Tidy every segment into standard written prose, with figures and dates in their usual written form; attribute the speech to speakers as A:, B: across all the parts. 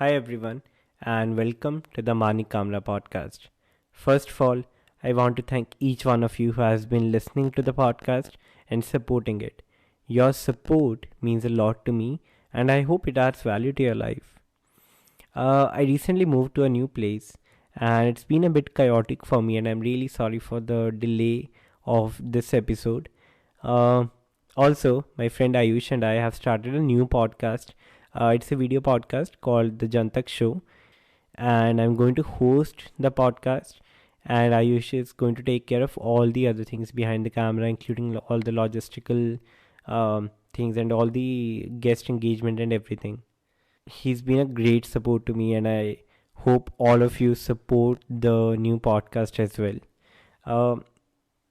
A: Hi everyone, and welcome to the Mani Kamla podcast. First of all, I want to thank each one of you who has been listening to the podcast and supporting it. Your support means a lot to me, and I hope it adds value to your life. I recently moved to a new place, and it's been a bit chaotic for me, and I'm really sorry for the delay of this episode. Uh, Also, my friend Ayush and I have started a new podcast. It's a video podcast called The Jantak Show, and I'm going to host the podcast. And Ayush is going to take care of all the other things behind the camera, including all the logistical things and all the guest engagement and everything. He's been a great support to me, and I hope all of you support the new podcast as well. Um,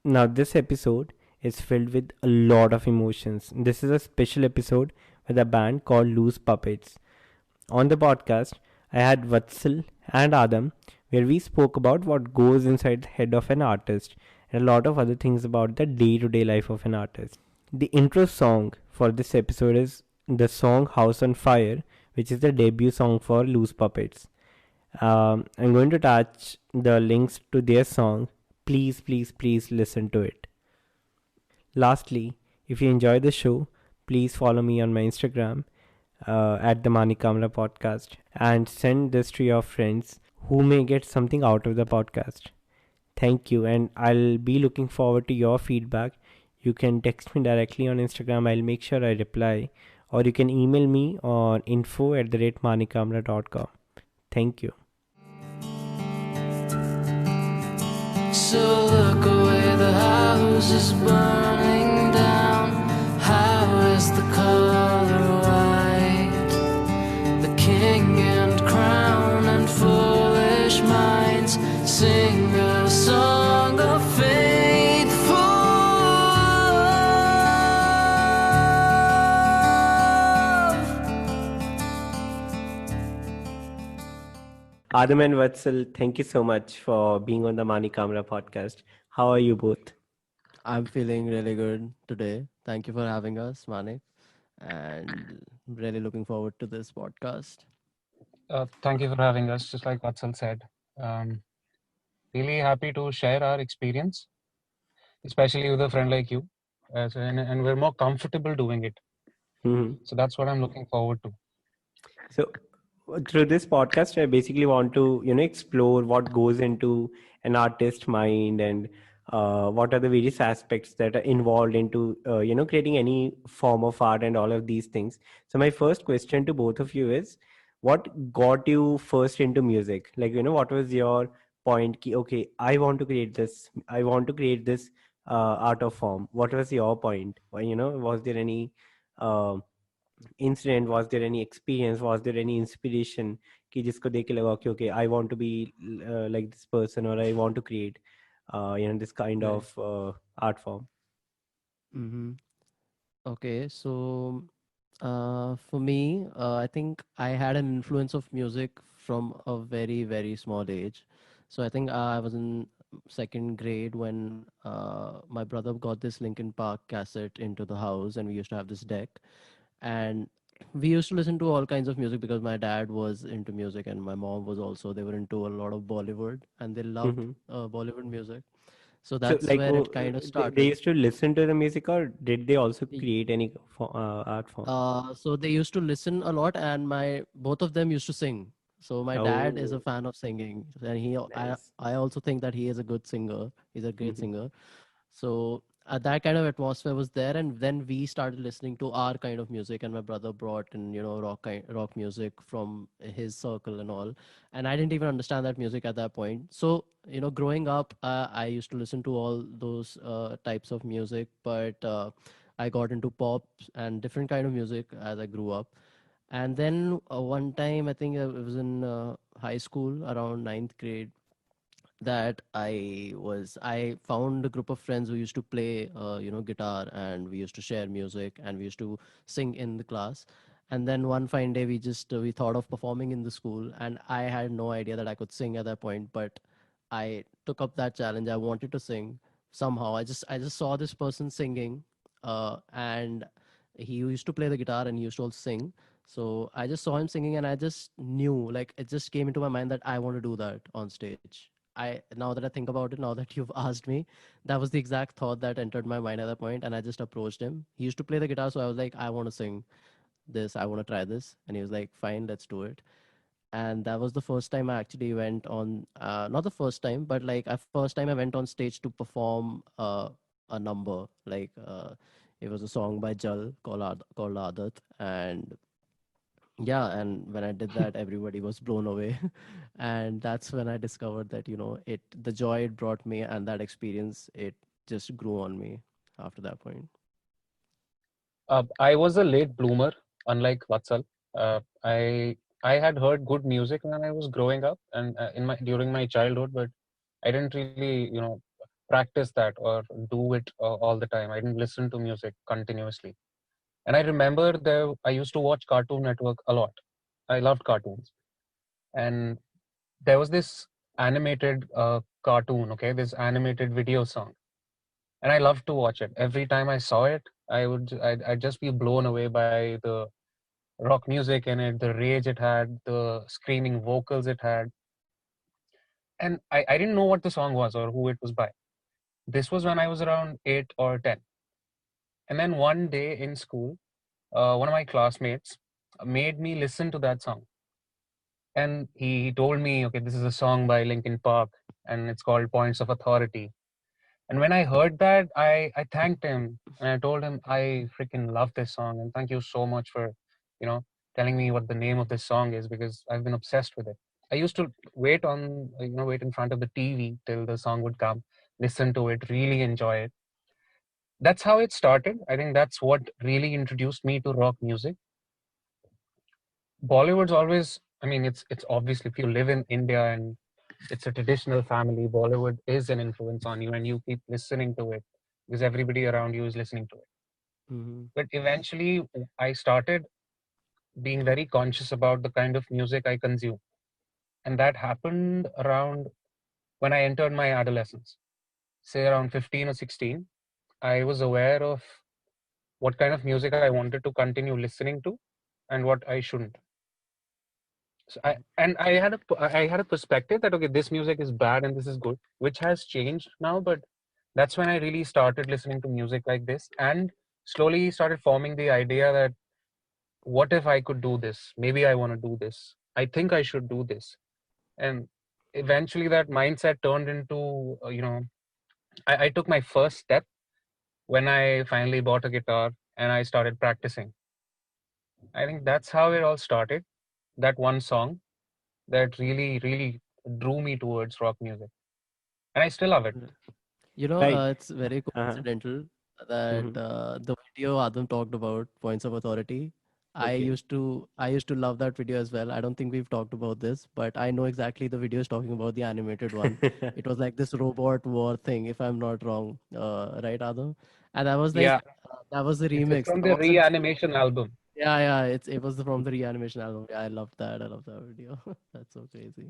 A: Now, this episode is filled with a lot of emotions. This is a special episode with a band called Loose Puppets. On the podcast, I had Vatsal and Adam, where we spoke about what goes inside the head of an artist and a lot of other things about the day to day life of an artist. The intro song for this episode is the song House on Fire, which is the debut song for Loose Puppets. I'm going to attach the links to their song. Please, please, please listen to it. Lastly, if you enjoy the show, please follow me on my Instagram at the Mani Kamla podcast and send this to your friends who may get something out of the podcast. Thank you, and I'll be looking forward to your feedback. You can text me directly on Instagram, I'll make sure I reply, or you can email me on info@manikamla.com. Thank you.
B: So look away, the house is burning down. How is the color white? The king and crown and foolish minds sing a song of faithful
A: Adam and Vatsal, thank you so much for being on the Mani Kamra podcast. How are you both?
C: I'm feeling really good today. Thank you for having us, Manik, and really looking forward to this podcast.
D: Thank you for having us. Just like Vatsal said, um, really happy to share our experience, especially with a friend like you, and we're more comfortable doing it.
A: Mhm.
D: So that's what I'm looking forward to.
A: So, through this podcast, I basically want to, explore what goes into an artist's mind and what are the various aspects that are involved into, creating any form of art and all of these things. So, my first question to both of you is, what got you first into music? Like, what was your point? Okay, I want to create this. I want to create this art of form. What was your point? Was there any um incident, was there any experience, was there any inspiration कि जिसको देख के लगा कि okay, I want to be like this person, or I want to create this kind
C: Right.
A: of art form.
C: Mm-hmm. Okay, so for me, I think I had an influence of music from a very, very small age. So I think I was in second grade when my brother got this Linkin Park cassette into the house, and we used to have this deck. And we used to listen to all kinds of music because my dad was into music and my mom was also. They were into a lot of Bollywood and they loved
A: Hmm.
C: Bollywood music. So
A: So
C: that's
A: like
C: where it kind of
A: they
C: started.
A: used to listen to the music, or did they also create any art form?
C: So they used to listen a lot, and my both of them used to sing. So my dad is a
A: Oh,
C: fan of singing, and
A: nice.
C: I also think that he is a good singer. He's a great
A: Hmm.
C: singer. So that kind of atmosphere was there, and then we started listening to our kind of music. And my brother brought in, rock music from his circle and all. And I didn't even understand that music at that point. So growing up, I used to listen to all those types of music, but I got into pop and different kind of music as I grew up. And then one time, I think it was in high school, around ninth grade, that I found a group of friends who used to play guitar, and we used to share music and we used to sing in the class. And then one fine day we thought of performing in the school, and I had no idea that I could sing at that point, but I took up that challenge. I wanted to sing somehow. I just saw this person singing, and he used to play the guitar and he used to also sing. So I just saw him singing, and I just knew, like, it just came into my mind that I want to do that on stage. I Now that I think about it, now that you've asked me, that was the exact thought that entered my mind at that point, and I just approached him. He used to play the guitar, so I was like, I want to sing this, I want to try this, and he was like, fine, let's do it. And that was the first time I actually went on, not the first time, but like a first time I went on stage to perform a number. Like it was a song by Jal called Adat, and yeah, and when I did that, everybody was blown away. And that's when I discovered that, it the joy it brought me, and that experience, it just grew on me after that point.
D: I was a late bloomer, unlike Vatsal. I had heard good music when I was growing up and in my during my childhood, but I didn't really, practice that or do it all the time. I didn't listen to music continuously. And I remember there I used to watch Cartoon Network a lot. I loved cartoons, and there was this animated cartoon. Okay, this animated video song, and I loved to watch it. Every time I saw it, I'd just be blown away by the rock music in it, the rage it had, the screaming vocals it had. And I didn't know what the song was or who it was by. This was when I was around 8 or 10. And then one day in school, one of my classmates made me listen to that song. And he told me, okay, this is a song by Linkin Park and it's called Points of Authority. And when I heard that, I thanked him and I told him I freaking love this song and thank you so much for, you know, telling me what the name of this song is because I've been obsessed with it. I used to wait in front of the TV till the song would come, listen to it, really enjoy it. That's how it started. I think that's what really introduced me to rock music. Bollywood's always, I mean, it's obviously if you live in India and it's a traditional family, Bollywood is an influence on you and you keep listening to it because everybody around you is listening to it.
C: Hmm.
D: But eventually, I started being very conscious about the kind of music I consume. And that happened around when I entered my adolescence, say around 15 or 16. I was aware of what kind of music I wanted to continue listening to and what I shouldn't. So I had a perspective that okay, this music is bad and this is good, which has changed now. But that's when I really started listening to music like this and slowly started forming the idea that what if I could do this? Maybe I want to do this. I think I should do this. And eventually, that mindset turned into I took my first step when I finally bought a guitar and I started practicing. I think that's how it all started. That one song that really drew me towards rock music, and I still love it.
A: Right.
C: It's very
A: Uh-huh.
C: coincidental that
A: Mm-hmm.
C: the video Adam talked about, Points of Authority.
A: Okay.
C: I used to love that video as well. I don't think we've talked about this, but I know exactly the video is talking about, the animated one. It was like this robot war thing, if I'm not wrong, right, Adam? And that was
D: Yeah,
C: like that was the
D: it's
C: remix.
D: from
C: That
D: the
C: wasn't.
D: reanimation album.
C: Yeah, yeah. It was from the reanimation album. Yeah, I loved that. I love that video. That's so crazy.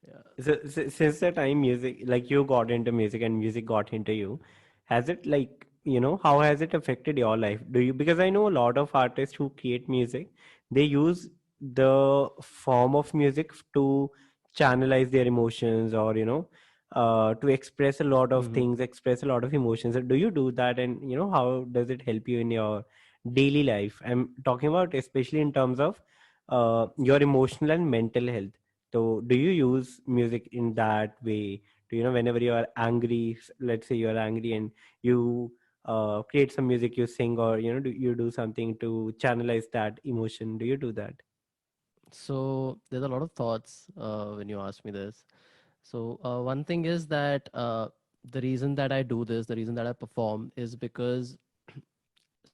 C: Yeah.
A: So, since the time music, like you got into music and music got into you, has it like, how has it affected your life? Do you, because I know a lot of artists who create music, they use the form of music to channelize their emotions or, to express a lot of
C: Mm-hmm.
A: things, express a lot of emotions. So do you do that? And, how does it help you in your daily life? I'm talking about especially in terms of your emotional and mental health. So, do you use music in that way? Do you know whenever you are angry, let's say you are angry and you create some music, you sing, or do you do something to channelize that emotion? Do you do that?
C: So there's a lot of thoughts when you ask me this. So one thing is that the reason that I do this, the reason that I perform, is because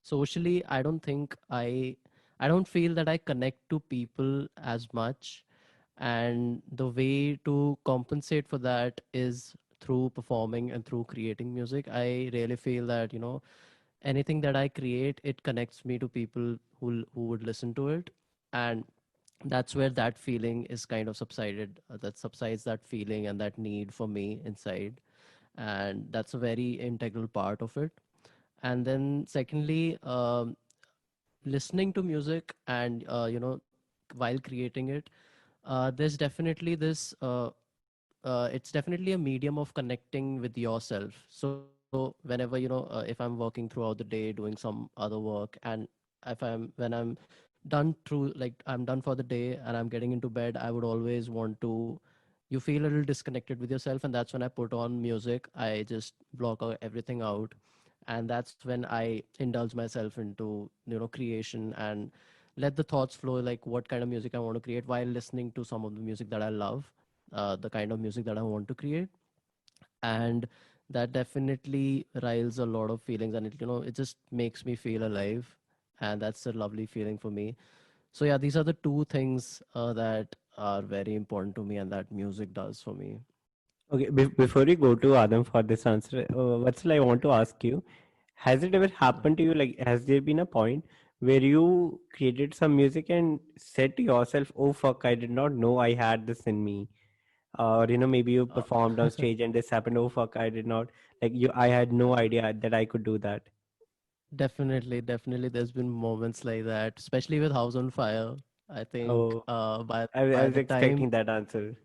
C: socially, I don't feel that I connect to people as much, and the way to compensate for that is through performing and through creating music. I really feel that anything that I create, it connects me to people who would listen to it, and that's where that feeling is kind of subsided. That subsides that feeling and that need for me inside, and that's a very integral part of it. And then secondly, listening to music and while creating it, there's definitely this it's definitely a medium of connecting with yourself. So whenever if I'm working throughout the day doing some other work, and when I'm done through, like I'm done for the day and I'm getting into bed, I would always want to, you feel a little disconnected with yourself, and that's when I put on music. I just block everything out, and that's when I indulge myself into creation and let the thoughts flow, like what kind of music I want to create while listening to some of the music that I love, the kind of music that I want to create. And that definitely riles a lot of feelings, and it just makes me feel alive, and that's a lovely feeling for me. So yeah, these are the two things that are very important to me and that music does for me.
A: Okay, before we go to Adam for this answer, Vatsal, I want to ask you, has it ever happened to you, like, has there been a point where you created some music and said to yourself, oh fuck, I did not know I had this in me? Or, maybe you
C: uh,
A: performed on stage and this happened, oh fuck, I did not, like, I had no idea that I could do that.
C: Definitely, there's been moments like that, especially with House on Fire. I think
A: Oh, I
C: by
A: was
C: the time,
A: expecting that answer.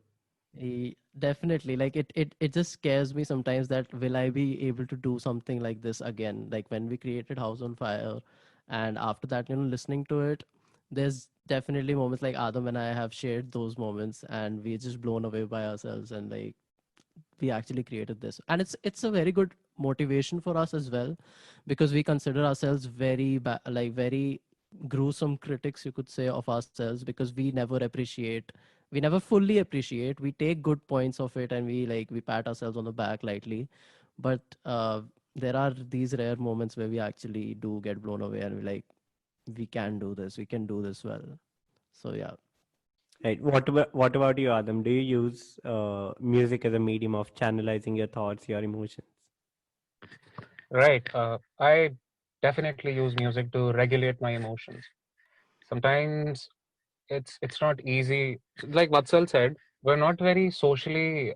C: definitely, like it just scares me sometimes that will I be able to do something like this again? Like when we created House on Fire, and after that, listening to it, there's definitely moments like Adam and I have shared those moments, and we're just blown away by ourselves, and like we actually created this. And it's a very good motivation for us as well, because we consider ourselves very like very gruesome critics, you could say, of ourselves, because we never fully appreciate. We take good points of it and we pat ourselves on the back lightly, but there are these rare moments where we actually do get blown away, and we like, we can do this, we can do this well. So yeah.
A: Right. What about you, Adam? Do you use music as a medium of channelizing your thoughts, your emotions?
D: Right. I definitely use music to regulate my emotions. Sometimes it's not easy. Like Vatsal said, we're not very socially.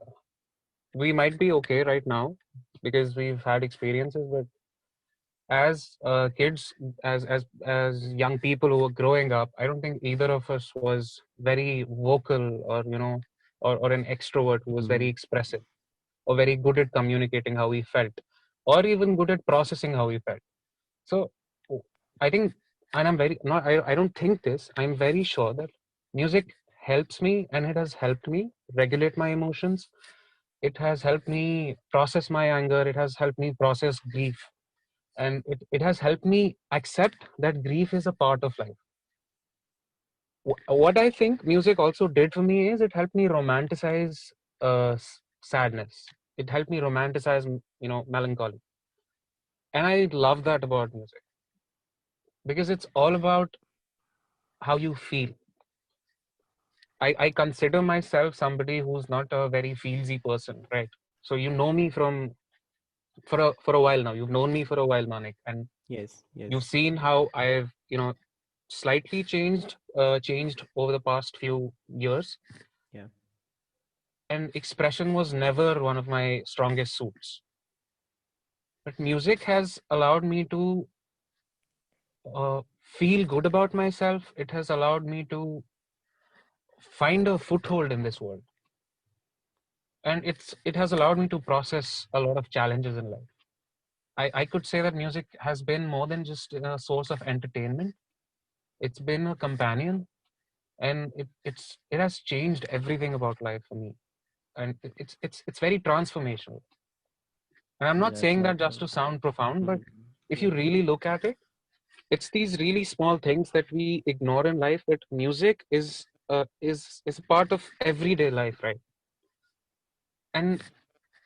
D: We might be okay right now because we've had experiences, but as kids, as young people who were growing up, I don't think either of us was very vocal, or or an extrovert who was very
C: Hmm.
D: expressive or very good at communicating how he felt, or even good at processing how he felt. So I think, and I'm very not. I don't think this. I'm very sure that music helps me, and it has helped me regulate my emotions. It has helped me process my anger. It has helped me process grief, and it has helped me accept that grief is a part of life. What I think music also did for me is it helped me romanticize sadness. It helped me romanticize, melancholy, and I love that about music because it's all about how you feel. I consider myself somebody who's not a very feelsy person, right? So you know me from for a while now. You've known me for a while, Manik, and
A: Yes,
D: you've
A: yes.
D: seen how I've slightly changed over the past few years.
A: Yeah.
D: And expression was never one of my strongest suits. But music has allowed me to feel good about myself. It has allowed me to find a foothold in this world, and it has allowed me to process a lot of challenges in life. I could say that music has been more than just a source of entertainment. It's been a companion, and it has changed everything about life for me. And it's very transformational. And I'm not
C: Yes,
D: saying that
C: like
D: just to sound profound, but
C: mhm.
D: if you
C: Yeah.
D: really look at it, it's these really small things that we ignore in life. That music is a part of everyday life, right? And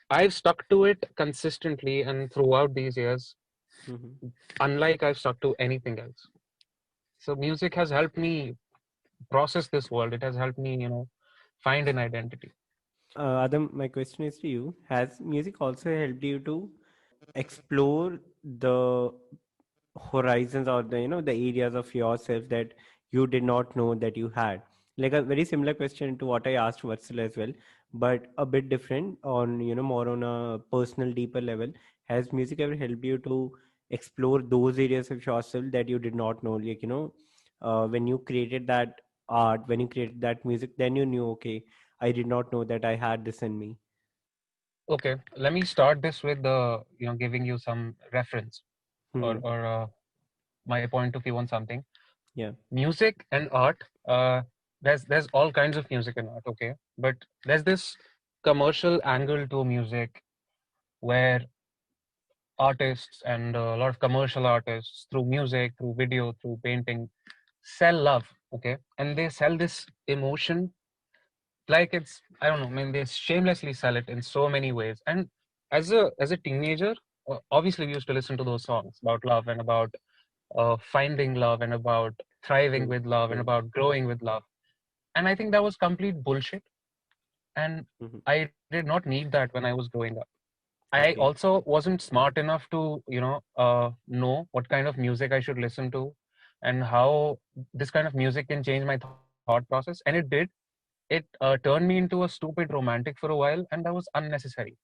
D: I've stuck to it consistently and throughout these years,
A: Hmm.
D: unlike I've stuck to anything else. So music has helped me process this world. It has helped me, find an identity.
A: Adam, my question is to you. Has music also helped you to explore the horizons, or the areas of yourself that you did not know that you had? Like a very similar question to what I asked Vatsal as well, but a bit different, on more on a personal, deeper level. Has music ever helped you to explore those areas of yourself that you did not know, like, when you created that art, when you created that music, then you knew, okay, I did not know that I had this in me.
D: Okay, let me start this with the giving you some reference or
A: Hmm.
D: my point of view on something.
A: Yeah.
D: Music and art. There's all kinds of music and art. Okay, but there's this commercial angle to music where artists and a lot of commercial artists through music, through video, through painting sell love. Okay, and they sell this emotion like it's, I don't know, I mean, they shamelessly sell it in so many ways. And as a teenager, obviously we used to listen to those songs about love and about finding love and about thriving
A: True.
D: with love and
A: True.
D: about growing with love. And I think that was complete bullshit. And
A: Hmm.
D: I did not need that when I was growing up. I
A: Okay.
D: also wasn't smart enough to, know what kind of music I should listen to and how this kind of music can change my thought process. And it did. It turned me into a stupid romantic for a while, and that was unnecessary.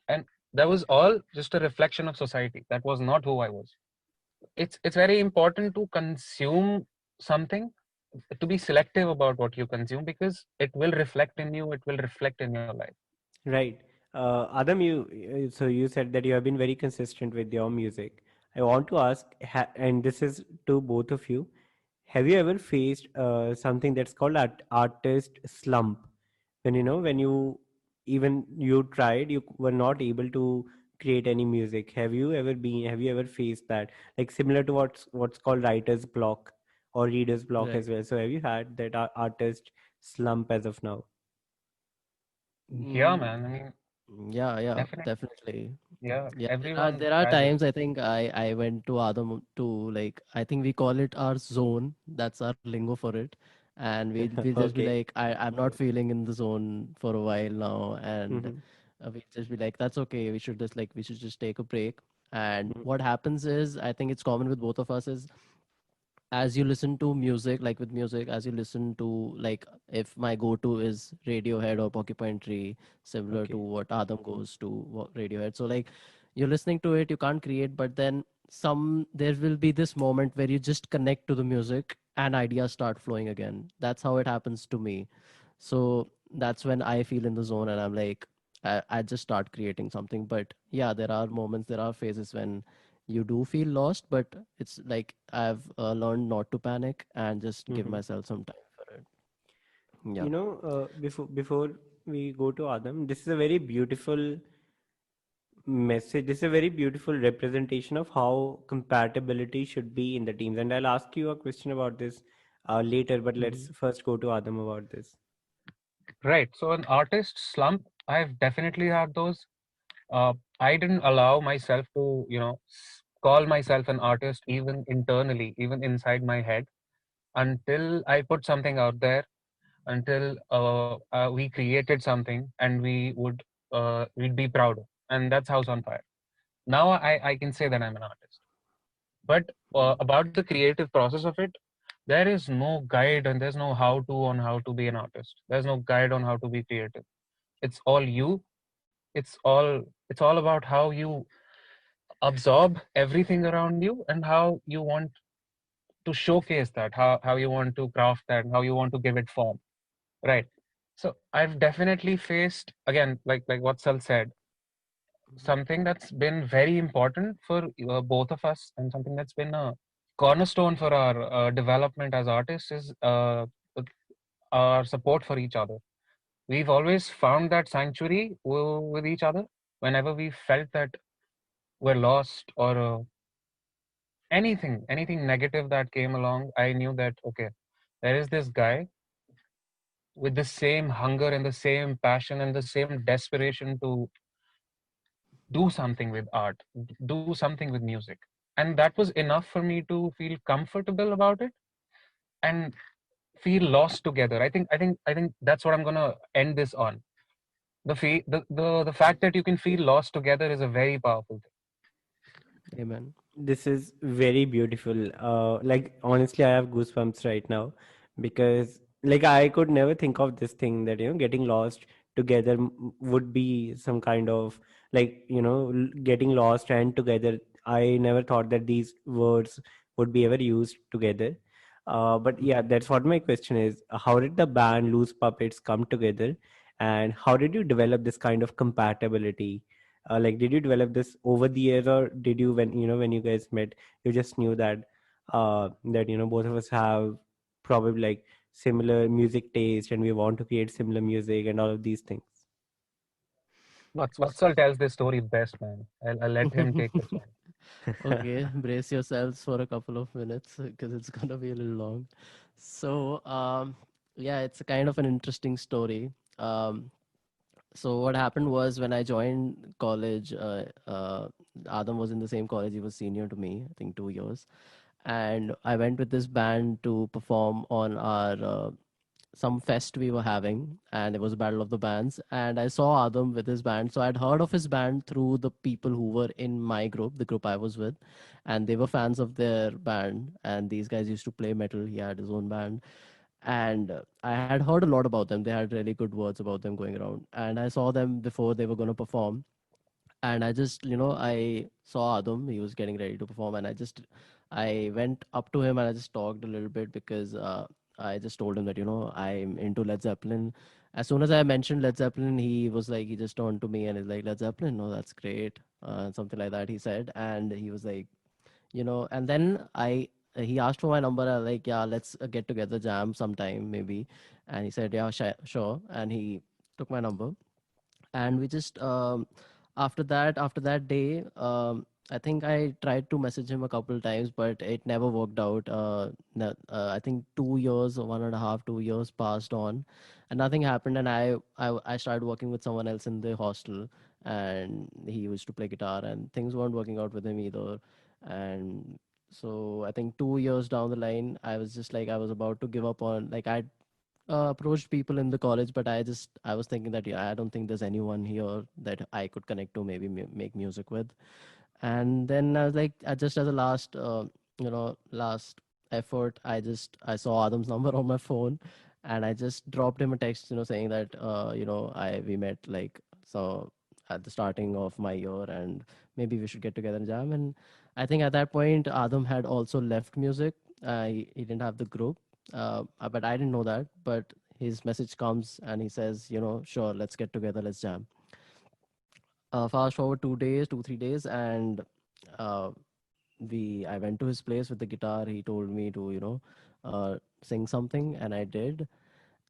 D: And that was all just a reflection of society. That was not who I was. It's very important to consume something, to be selective about what you consume, because it will reflect in you, it will reflect in your life.
A: Right. Adam, so you said that you have been very consistent with your music. I want to ask, and this is to both of you, have you ever faced something that's called artist slump? When when you tried, you were not able to create any music. Have you ever faced that? Like similar to what's called writer's block or reader's block
C: Right.
A: as well. So have you had that artist slump as of now?
D: Yeah,
C: Mm,
D: man. I mean,
C: yeah,
D: definitely.
C: definitely.
D: Yeah,
C: Yeah,
D: everyone
C: there are
D: has it.
C: times I think I went to Adam to, like, I think we call it our zone. That's our lingo for it. And we'll just be
A: Okay.
C: like, I'm not feeling in the zone for a while now, and
A: Hmm.
C: we'll just be like, that's okay. We should just take a break. And
A: Hmm.
C: what happens is, I think it's common with both of us, is as you listen to music, like with music, as you listen to, like, if my go-to is Radiohead or Porcupine Tree, similar to
A: Okay.
C: what Adam goes to, Radiohead. So like, you're listening to it, you can't create, but then there will be this moment where you just connect to the music and ideas start flowing again. That's how it happens to me. So that's when I feel in the zone, and I'm like, I just start creating something. But yeah, there are moments, there are phases when you do feel lost, but it's like I've learned not to panic and just give
A: Hmm.
C: myself some time for it. Yeah.
A: Before we go to Adam, this is a very beautiful message. This is a very beautiful representation of how compatibility should be in the teams. And I'll ask you a question about this later, but
C: Hmm.
A: let's first go to Adam about this.
D: Right. So an artist slump, I've definitely had those. I didn't allow myself to, call myself an artist even internally, even inside my head, until I put something out there, until we created something and we'd be proud of. And that's House on Fire. Now I can say that I'm an artist. But about the creative process of it, there is no guide and there's no how to on how to be an artist. There's no guide on how to be creative. It's all you. It's all about how you absorb everything around you and how you want to showcase that, how you want to craft that, how you want to give it form. Right. So I've definitely faced, again, like what Sal said, something that's been very important for both of us, and something that's been a cornerstone for our development as artists is our support for each other. We've always found that sanctuary with each other whenever we felt that we're lost or anything negative that came along. I knew that, okay, there is this guy with the same hunger and the same passion and the same desperation to do something with art, do something with music. And that was enough for me to feel comfortable about it and feel lost together. I think that's what I'm gonna end this on. The fact that you can feel lost together is a very powerful thing.
C: Amen.
A: This is very beautiful. Like honestly, I have goosebumps right now because like I could never think of this thing that getting lost together would be some kind of like getting lost and together I never thought that these words would be ever used together. But yeah, that's what my question is. How did the band Loose Puppets come together, and how did you develop this kind of compatibility? Like, did you develop this over the years, or did you, when when you guys met, you just knew that both of us have probably like similar music taste, and we want to create similar music and all of these things?
D: Vatsal tells this story best, man. I'll let him take this one.
C: Okay, brace yourselves for a couple of minutes because it's gonna be a little long. So, yeah, it's a kind of an interesting story. So what happened was when I joined college, Adam was in the same college. He was senior to me, I think 2 years, and I went with this band to perform on our some fest we were having, and it was a battle of the bands, and I saw Adam with his band. So I'd heard of his band through the people who were in my group, the group I was with, and they were fans of their band, and these guys used to play metal. He had his own band, and I had heard a lot about them. They had really good words about them going around, and I saw them before they were going to perform, and I just, I saw Adam. He was getting ready to perform, and I went up to him and I just talked a little bit because I just told him that I'm into Led Zeppelin. As soon as I mentioned Led Zeppelin, he was like, he just turned to me and he's like, Led Zeppelin, no, that's great, something like that he said, and he was like, and then he asked for my number. I was like, yeah, let's get together, jam sometime maybe, and he said, yeah, sure, and he took my number, and we just after that day, I think I tried to message him a couple times, but it never worked out. I think 2 years or 1.5 2 years passed on, and nothing happened, and I started working with someone else in the hostel, and he used to play guitar, and things weren't working out with him either. And so I think 2 years down the line, I was just like, I was about to give up on, like, I approached people in the college, but I was thinking that, yeah, I don't think there's anyone here that I could connect to, maybe make music with. And then I was like, I just as a last effort, I saw Adam's number on my phone, and I just dropped him a text, saying that I we met like so at the starting of my year, and maybe we should get together and jam. And I think at that point Adam had also left music. He didn't have the group, but I didn't know that. But his message comes and he says, sure, let's get together, let's jam. Fast forward 2 days, 2 3 days, and uh, I went to his place with the guitar. He told me to sing something, and I did.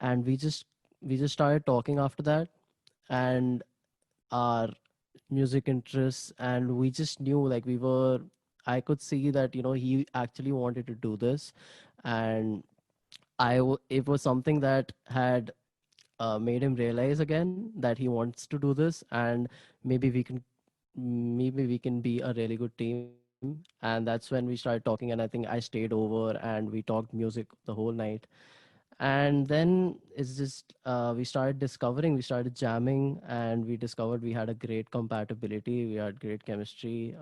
C: And we just started talking after that, and our music interests, and we just knew, like, I could see that he actually wanted to do this, and it was something that had made him realize again that he wants to do this, and maybe we can maybe we can be a really good team. And that's when we started talking, and I think I stayed over and we talked music the whole night. And then it's just we started jamming, and we discovered we had a great compatibility, we had great chemistry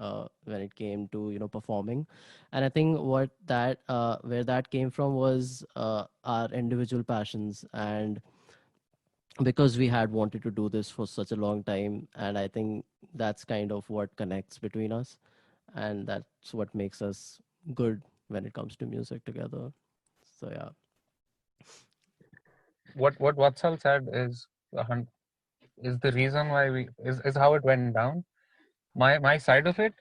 C: when it came to performing. And I think where that came from was our individual passions, and because we had wanted to do this for such a long time, and I think that's kind of what connects between us, and that's what makes us good when it comes to music together. So yeah.
D: What Vatsal said is the reason why is how it went down. My side of it,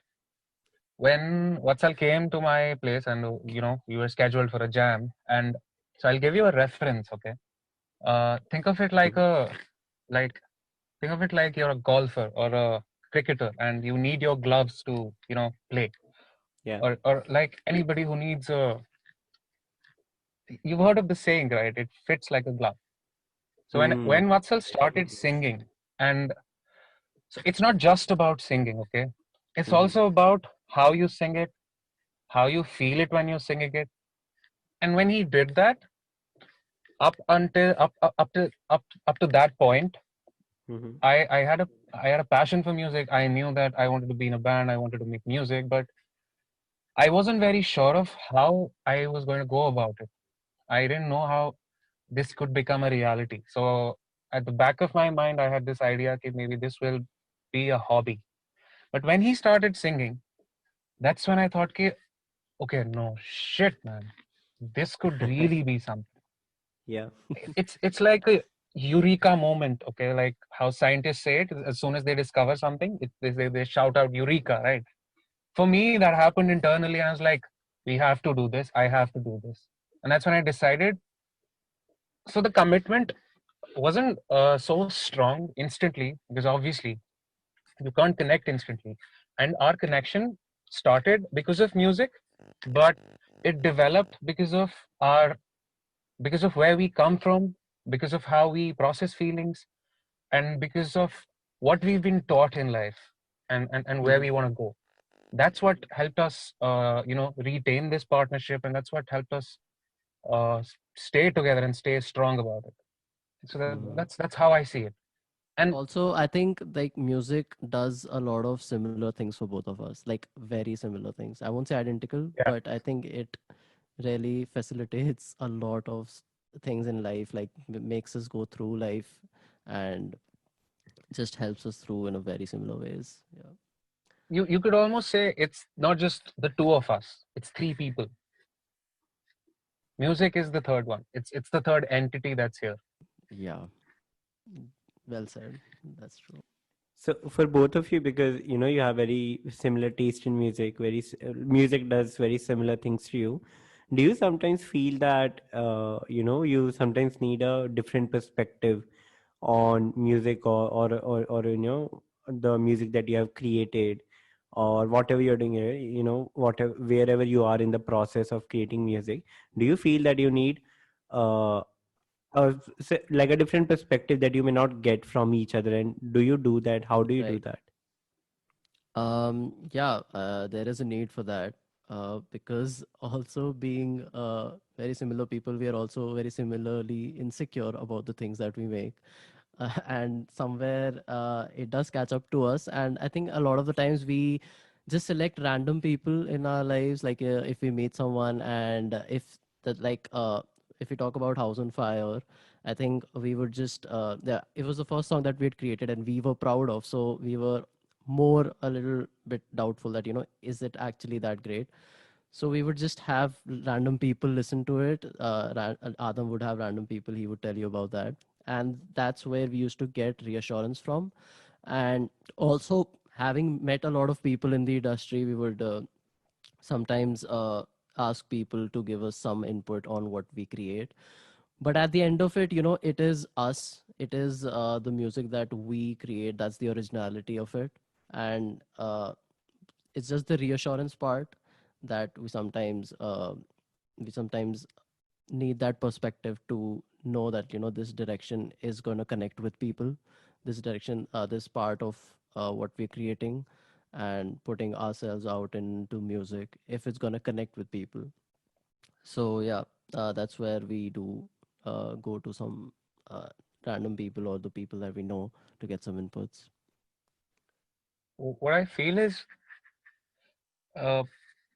D: when Vatsal came to my place and we were scheduled for a jam, and so I'll give you a reference, okay? Think of it like a like think of it like you're a golfer or a cricketer, and you need your gloves to play,
A: Yeah.
D: or like anybody who needs a. You've heard of the saying, right? It fits like a glove. So
A: Mm.
D: when Vatsal started singing, and so it's not just about singing, okay? It's
A: Mhm.
D: also about how you sing it, how you feel it when you're singing it. And when he did that, up to that point,
A: Mhm.
D: I had a passion for music. I knew that I wanted to be in a band, I wanted to make music, but I wasn't very sure of how I was going to go about it. I didn't know how this could become a reality. So at the back of my mind, I had this idea that maybe this will be a hobby. But when he started singing, that's when I thought, okay, no shit, man, this could really be something.
A: Yeah.
D: It's like a eureka moment, okay, like how scientists say it. As soon as they discover something, they shout out eureka, right? For me, that happened internally. I was like, we have to do this, I have to do this. And that's when I decided. So the commitment wasn't so strong instantly, because obviously you can't connect instantly. And our connection started because of music, but it developed our because of where we come from, because of how we process feelings, and because of what we've been taught in life, and where we want to go. That's what helped us retain this partnership, and that's what helped us stay together and stay strong about it. So
C: Mhm.
D: that's how I see it. And
C: Also, I think like music does a lot of similar things for both of us, like very similar things. I won't say identical,
D: yeah,
C: but I think it really facilitates a lot of things in life, like makes us go through life and just helps us through in a very similar ways. Yeah.
D: you could almost say it's not just the two of us, it's three people. Music is the third one. It's the third entity that's here.
C: Yeah. Mm, well said. That's true.
A: So for both of you, because you have very similar taste in music, music does very similar things to you. Do you sometimes feel that you sometimes need a different perspective on music, or the music that you have created, or whatever you're doing, whatever, wherever you are in the process of creating music? Do you feel that you need uh, like a different perspective that you may not get from each other, and do you do that? How do you do
C: Right.
A: that?
C: Yeah, there is a need for that. Because also being very similar people, we are also very similarly insecure about the things that we make. And somewhere it does catch up to us. And I think a lot of the times we just select random people in our lives, like if we meet someone, and if that like if we talk about House on Fire, I think we would just yeah, it was the first song that we had created and we were proud of, so we were more a little bit doubtful that is it actually that great. So we would just have random people listen to it. Adam would have random people, he would tell you about that. And that's where we used to get reassurance from. And also, having met a lot of people in the industry, we would sometimes ask people to give us some input on what we create. But at the end of it, it is us. It is the music that we create. That's the originality of it. And it's just the reassurance part that we sometimes need that perspective to know that this direction is going to connect with people, this direction, this part of what we're creating and putting ourselves out into music, if it's going to connect with people. So yeah, that's where we do go to some uh, random people or the people that we know to get some inputs.
D: What I feel is, uh,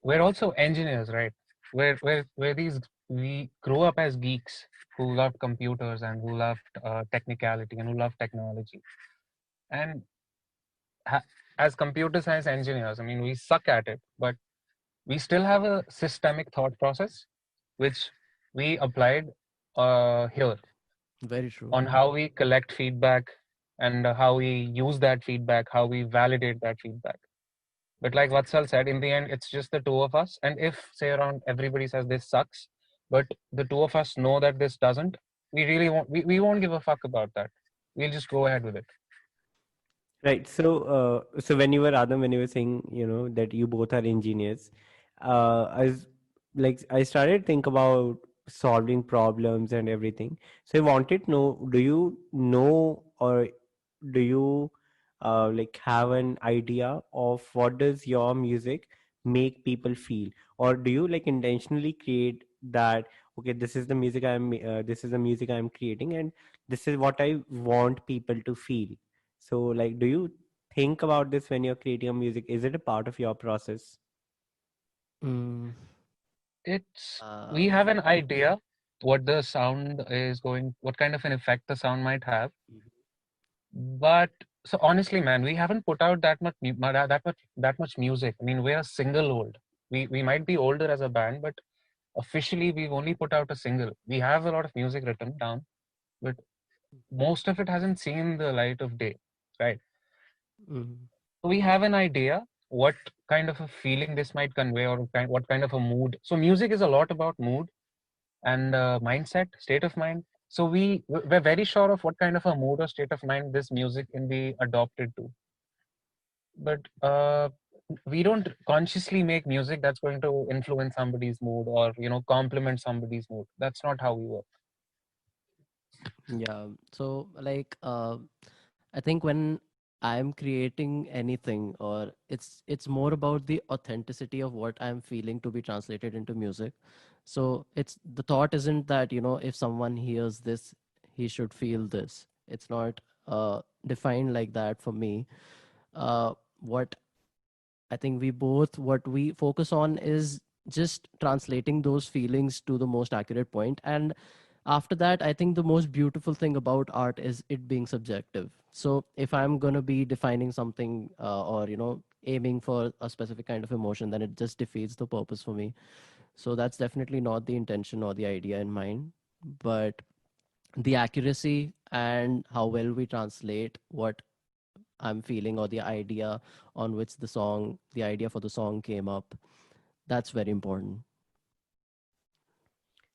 D: we're also engineers, right? We're these we grew up as geeks who loved computers and who loved technicality and who loved technology. And ha- as computer science engineers, I mean, we suck at it, but we still have a systemic thought process, which we applied here
C: Very true.
D: on how we collect feedback, and how we use that feedback, how we validate that feedback. But like Vatsal said, in the end, it's just the two of us. And if, say, around everybody says this sucks, but the two of us know that this doesn't, we won't give a fuck about that. We'll just go ahead with it.
A: Right. So when you were Adam, when you were saying, that you both are engineers, I was like, I started think about solving problems and everything. So I wanted to know, do you know, or do you like have an idea of what does your music make people feel, or do you like intentionally create that? Okay, this is the music I'm creating, and this is what I want people to feel. So, like, do you think about this when you're creating a music? Is it a part of your process?
C: Mm,
D: It's
C: uh,
D: We have an idea what the sound is going, what kind of an effect the sound might have, but So honestly, man, we haven't put out that much music. I mean, we're single old. We might be older as a band, but officially we've only put out a single. We have a lot of music written down, but most of it hasn't seen the light of day, right?
C: Mhm.
D: So we have an idea what kind of a feeling this might convey, or what kind of a mood. So music is a lot about mood and mindset, state of mind. So we're very sure of what kind of a mood or state of mind this music can be adopted to. But we don't consciously make music that's going to influence somebody's mood, or complement somebody's mood. That's not how we work.
C: Yeah. So like I think when I'm creating anything, or it's more about the authenticity of what I'm feeling to be translated into music. So it's the thought isn't that, if someone hears this, he should feel this. It's not defined like that for me. What I think we both, what we focus on is just translating those feelings to the most accurate point. And after that, I think the most beautiful thing about art is it being subjective. So if I'm going to be defining something, or, aiming for a specific kind of emotion, then it just defeats the purpose for me. So that's definitely not the intention or the idea in mind. But the accuracy and how well we translate what I'm feeling, or the idea on which the idea for the song came up, that's very important.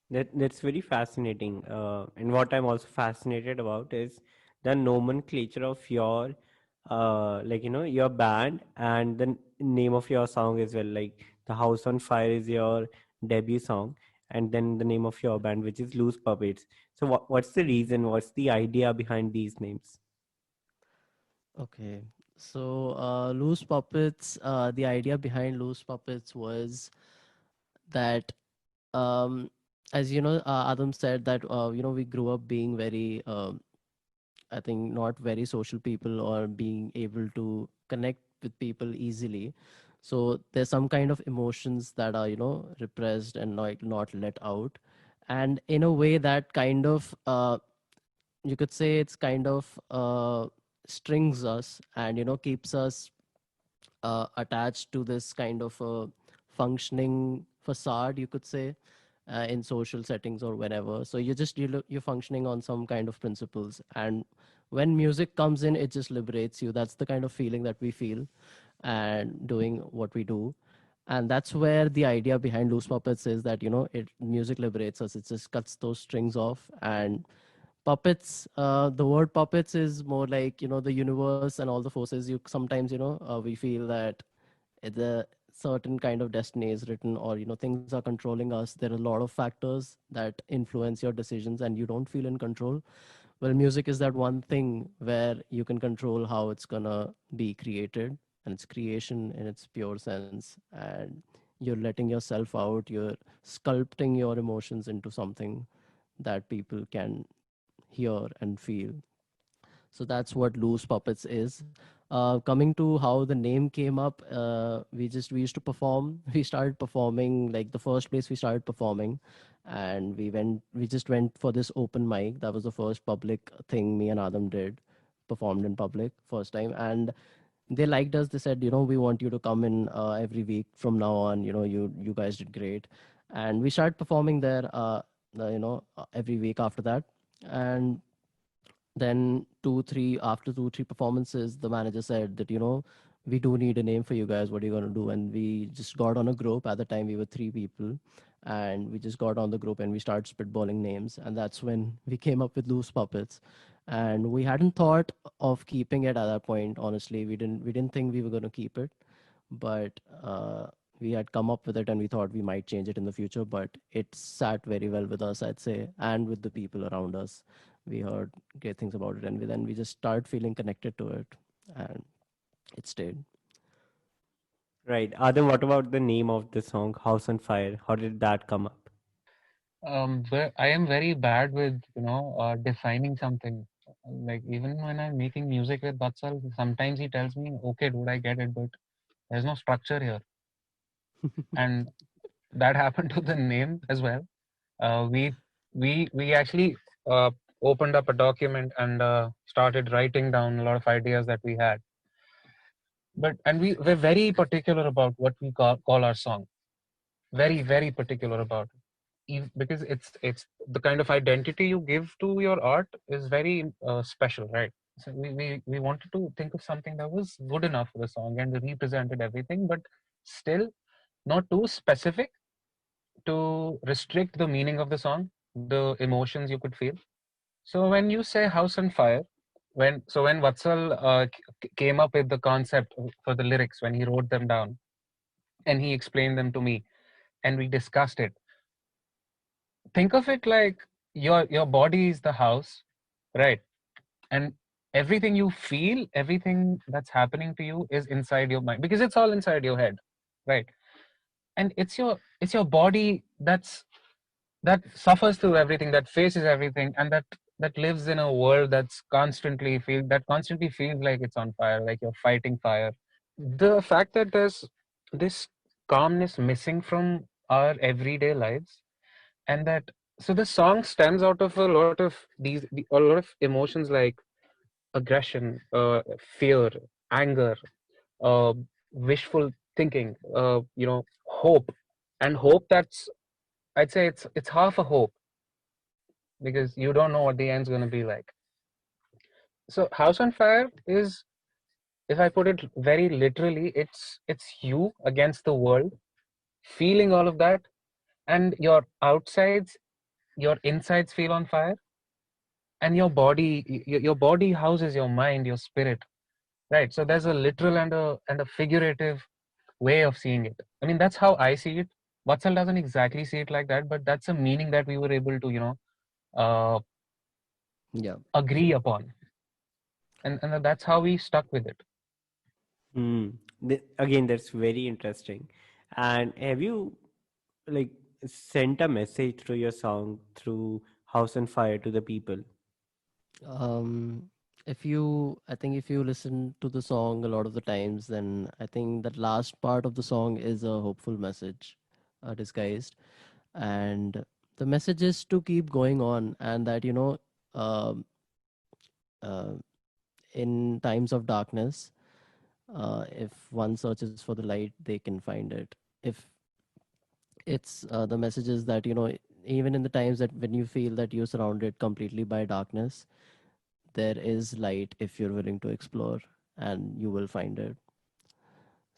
A: That's very fascinating. And what I'm also fascinated about is the nomenclature of your, your band and the name of your song as well. Like the House on Fire is your debut song, and then the name of your band, which is Loose Puppets. So what's the reason? What's the idea behind these names?
C: Okay. So, Loose Puppets, the idea behind Loose Puppets was that, um, as Adam said that, we grew up being very, I think, not very social people, or being able to connect with people easily. So there's some kind of emotions that are, repressed and not let out. And in a way that kind of, you could say it's kind of strings us, and, keeps us attached to this kind of a functioning facade, you could say, in social settings or whenever. So you're functioning on some kind of principles, and when music comes in, it just liberates you. That's the kind of feeling that we feel and doing what we do. And that's where the idea behind Loose Puppets is, that, it music liberates us. It just cuts those strings off. And puppets, the word puppets is more like, the universe and all the forces. You sometimes, we feel that the certain kind of destiny is written, or, things are controlling us. There are a lot of factors that influence your decisions, and you don't feel in control. Well, music is that one thing where you can control how it's gonna be created, and it's creation in its pure sense. And you're letting yourself out, you're sculpting your emotions into something that people can hear and feel. So that's what Loose Puppets is. Coming to how the name came up, we used to perform. We started performing, like the first place we started performing, and we just went for this open mic. That was the first public thing me and Adam did, performed in public first time. And they liked us. They said, we want you to come in every week from now on. You guys did great. And we started performing there, every week after that. And then after 2 3 performances, the manager said that, we do need a name for you guys. What are you going to do? And we just got on a group. At the time we were 3 people, and we just got on the group and we started spitballing names, and that's when we came up with Loose Puppets. And we hadn't thought of keeping it at that point. Honestly, we didn't think we were going to keep it. But we had come up with it, and we thought we might change it in the future. But it sat very well with us, I'd say, and with the people around us. We heard great things about it, and then we just started feeling connected to it, and it stayed.
A: Right. Adam, what about the name of the song, House on Fire? How did that come up?
D: But I am very bad with defining something. Like even when I'm making music with Batsal, sometimes he tells me, "Okay, dude, I get it, but there's no structure here," and that happened to the name as well. We actually uh, opened up a document and started writing down a lot of ideas that we had. And we're very particular about what we call our song. Very, very particular about it. Because it's the kind of identity you give to your art is very special, right? So we wanted to think of something that was good enough for the song and represented everything, but still not too specific to restrict the meaning of the song, the emotions you could feel. So when you say House on Fire, when Vatsal came up with the concept for the lyrics, when he wrote them down and he explained them to me and we discussed it, think of it like your body is the house, right? And everything you feel, everything that's happening to you is inside your mind, because it's all inside your head, right? And it's your body that suffers through everything, that faces everything, and that lives in a world that constantly feels like it's on fire, like you're fighting fire. The fact that there's this calmness missing from our everyday lives, and that so the song stems out of a lot of a lot of emotions like aggression, fear, anger, uh, wishful thinking, hope. And hope, that's, I'd say it's half a hope, because you don't know what the end's going to be like. So House on Fire is, if I put it very literally, it's you against the world, feeling all of that, and your insides feel on fire, and your body houses your mind, your spirit, right? So there's a literal and a figurative way of seeing it. I mean, that's how I see it. Vatsal doesn't exactly see it like that, but that's a meaning that we were able to uh,
C: Yeah.
D: agree upon, and that's how we stuck with it.
A: Hmm. Again, that's very interesting. And have you like sent a message through your song through House on Fire to the people?
C: Um, I think if you listen to the song a lot of the times, then I think that last part of the song is a hopeful message, disguised, and the message is to keep going on, and that um, uh, in times of darkness, if one searches for the light, they can find it. If it's the message is that even in the times that when you feel that you're surrounded completely by darkness, there is light if you're willing to explore, and you will find it.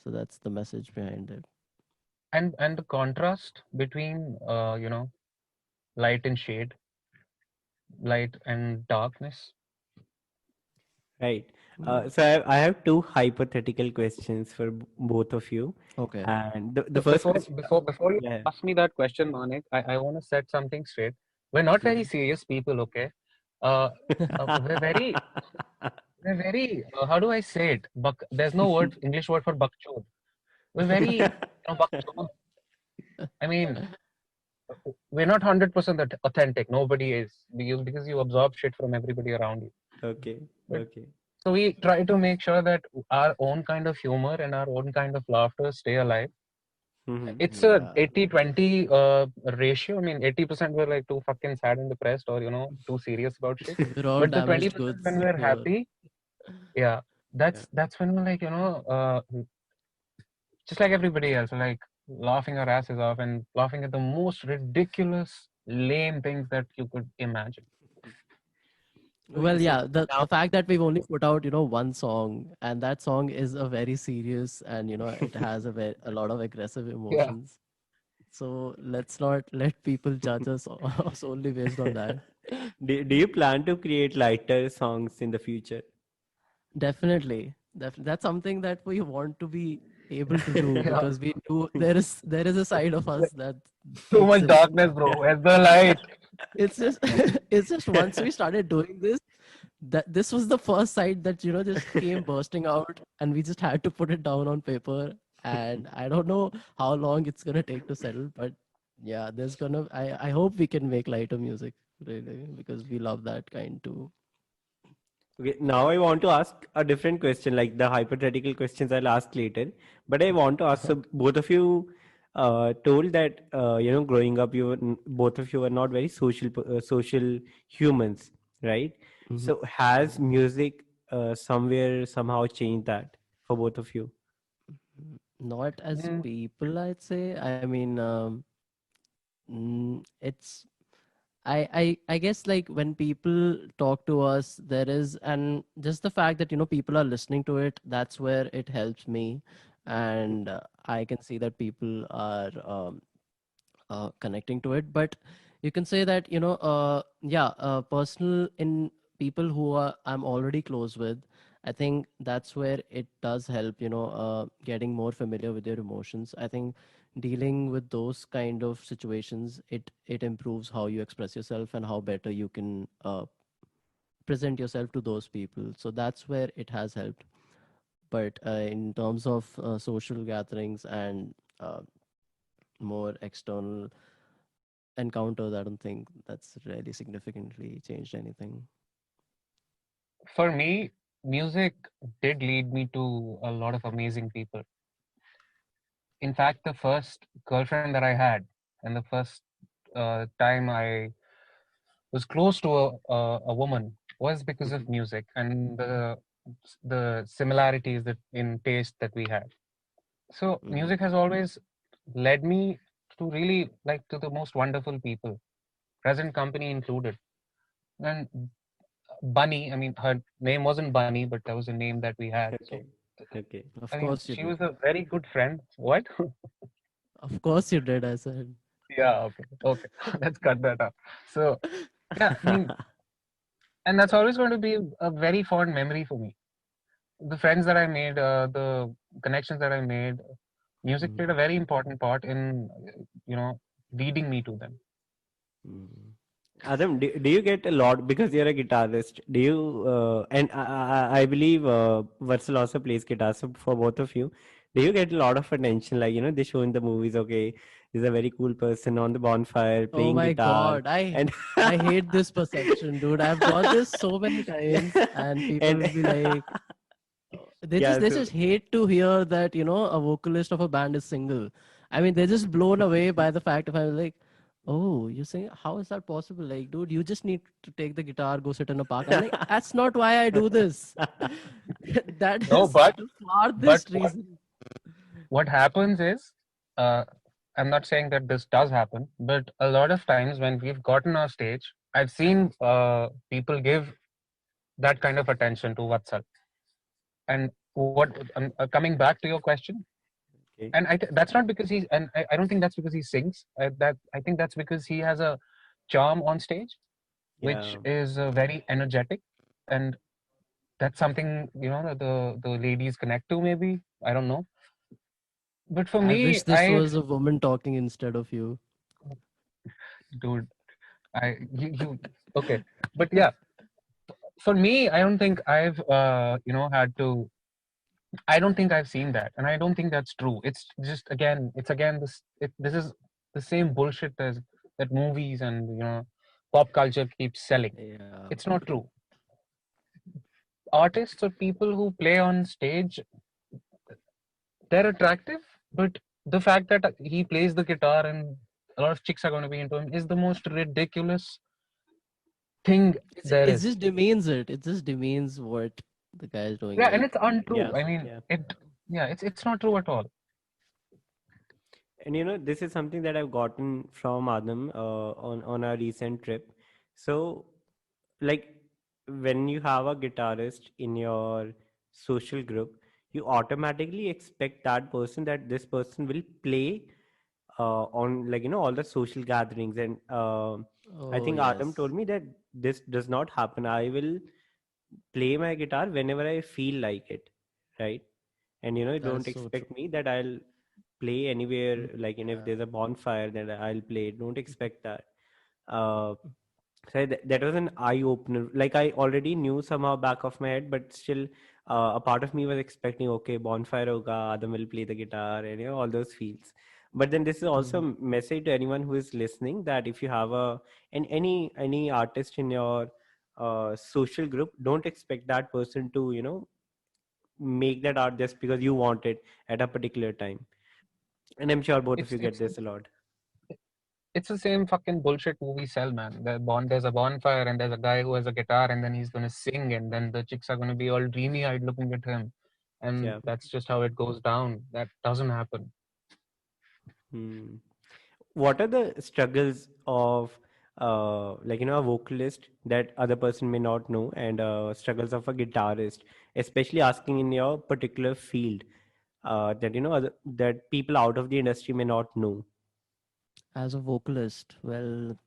C: So that's the message behind it.
D: And the contrast between light and shade, light and darkness.
A: Right.
C: Mm.
A: I have two hypothetical questions for both of you.
C: Okay.
A: And the
D: So
A: first question,
D: before you
A: yeah.
D: ask me that question, Manik, I want to set something straight. We're not very serious people, okay? Uh, we're very how do I say it? There's no English word for bakchood. We're very bakchood. I mean, we're not 100% authentic. Nobody is, because you absorb shit from everybody around you.
A: Okay,
D: But
A: okay.
D: so we try to make sure that our own kind of humor and our own kind of laughter stay alive.
A: Hmm.
D: It's a
C: Yeah.
D: 80-20 ratio. I mean, 80% we're like too fucking sad and depressed, or too serious about shit.
C: We're all
D: But the
C: damaged
D: 20% when
C: goods
D: we're
C: here.
D: happy, yeah,
C: Yeah.
D: that's when we're like, just like everybody else, we're like laughing our asses off and laughing at the most ridiculous, lame things that you could imagine.
A: Okay,
C: Well,
A: so
C: yeah,
A: now,
C: the fact that we've only put out, one song, and that song is a very serious, and it has a lot of aggressive
D: Yeah.
C: emotions. So let's not let people judge us solely based on that.
A: do you plan to create lighter songs in the future?
C: Definitely, that's something that we want to be able to do,
D: Yeah.
C: because we do there is a side of us that
D: Too
C: it's
D: much
C: just
D: darkness, bro. Where's the light?
C: it's just it's just once we started doing this, that this was the first side that just came bursting out, and we just had to put it down on paper. And I don't know how long it's gonna take to settle, but yeah, I hope we can make lighter music, really, because we love that kind too.
A: Okay, now I want to ask a different question, like the hypothetical questions I'll ask later. But I want to ask, so both of you told that growing up, both of you were not very social humans. right?
C: Mhm.
A: So has music somewhere somehow changed that for both of you?
C: Not as
D: Mm,
C: people, I'd say. I mean, it's I guess like when people talk to us, there is, and just the fact that people are listening to it, that's where it helps me, and I can see that people are connecting to it. But you can say that yeah, personal in people who I'm already close with. I think that's where it does help, getting more familiar with your emotions. I think dealing with those kind of situations, it improves how you express yourself and how better you can present yourself to those people. So that's where it has helped. But in terms of social gatherings and uh, more external encounters, I don't think that's really significantly changed anything.
D: for me, music did lead me to a lot of amazing people. In fact, the first girlfriend that I had, and the first time I was close to a woman, was because of
C: Mhm.
D: music and the similarities that in taste that we had. So
C: Mhm.
D: music has always led me to really like to the most wonderful people, present company included. And Bunny, I mean, her name wasn't Bunny, but that was a name that we had. So
A: Okay. Okay.
C: Of
D: I mean,
C: course you
D: she
C: did.
D: was a very good friend. What?
C: Of course you did, I said.
D: Yeah, okay, okay. Let's cut that out. So yeah, I mean, and that's always going to be a very fond memory for me. The friends that I made, the connections that I made, music
C: Mhm.
D: played a very important part in, you know, leading me to them.
C: Mhm.
A: Adam, do you get a lot because you're a guitarist? Do you and I believe Varsal also plays guitar. So for both of you, do you get a lot of attention? Like they show in the movies. Okay, he's a very cool person on the bonfire
C: Oh
A: playing
C: my
A: guitar,
C: god, I
A: and
C: I hate this perception, dude. I've got this so many times, and people
A: and
C: will be like, they just
A: yeah.
C: they
A: So
C: just hate to hear that a vocalist of a band is single. I mean, they're just blown away by the fact of I'm like, oh, you sing? How is that possible? Like, dude, you just need to take the guitar, go sit in a park. I'm like, that's not why I do this. That
D: No,
C: is the
D: but
C: farthest reason.
D: what happens is, uh, I'm not saying that this does happen, but a lot of times when we've gotten our stage, I've seen people give that kind of attention to Vatsal. And what coming back to your question,
A: okay,
D: and that's not because he's, and I don't think that's because he sings. That I think that's because he has a charm on stage, which
A: yeah.
D: is very energetic, and that's something that the ladies connect to. Maybe I don't know, but for
C: I
D: me,
C: wish this was a woman talking instead of you.
D: dude, you okay, but yeah, for me, I don't think I've had to. I don't think I've seen that, and I don't think that's true. It's just it's again this is the same bullshit as that movies and pop culture keeps selling.
C: Yeah.
D: It's not true. Artists or people who play on stage, they're attractive, but the fact that he plays the guitar and a lot of chicks are going to be into him is the most ridiculous thing there
C: It
D: is.
C: just demeans it. It just demeans what the guy is doing.
D: Yeah, and
C: Like,
D: it's untrue.
A: Yeah,
D: I mean,
A: yeah.
D: yeah, it's not true at all.
A: And this is something that I've gotten from Adam on a recent trip. So, like, when you have a guitarist in your social group, you automatically expect that person that this person will play on, like, all the social gatherings. And I
C: oh
A: think Adam told
C: yes,
A: me that this does not happen. I will play my guitar whenever I feel like it, right? And
C: that is
A: don't
C: so true.
A: expect me that I'll play anywhere.
C: Mm,
A: Like, if
C: yeah.
A: there's a bonfire, then I'll play. Don't expect that. uh so that was an eye opener. Like, I already knew somehow back of my head, but still, a part of me was expecting, okay, bonfire hoga, Adam will play the guitar, and all those feels. But then this is also
C: Mhm.
A: a message to anyone who is listening, that if you have any artist in your social group, don't expect that person to make that art just because you want it at a particular time. And I'm sure both of
D: It's
A: you get
D: it's
A: this a lot.
D: it's the same fucking bullshit movie sell, man. There's a bonfire and there's a guy who has a guitar and then he's gonna sing and then the chicks are gonna be all dreamy eyed looking at him. And
A: Yeah.
D: that's just how it goes down. That doesn't happen.
A: Hmm. What are the struggles of like a vocalist that other person may not know, and struggles of a guitarist, especially asking in your particular field, that that people out of the industry may not know?
C: As a vocalist, well,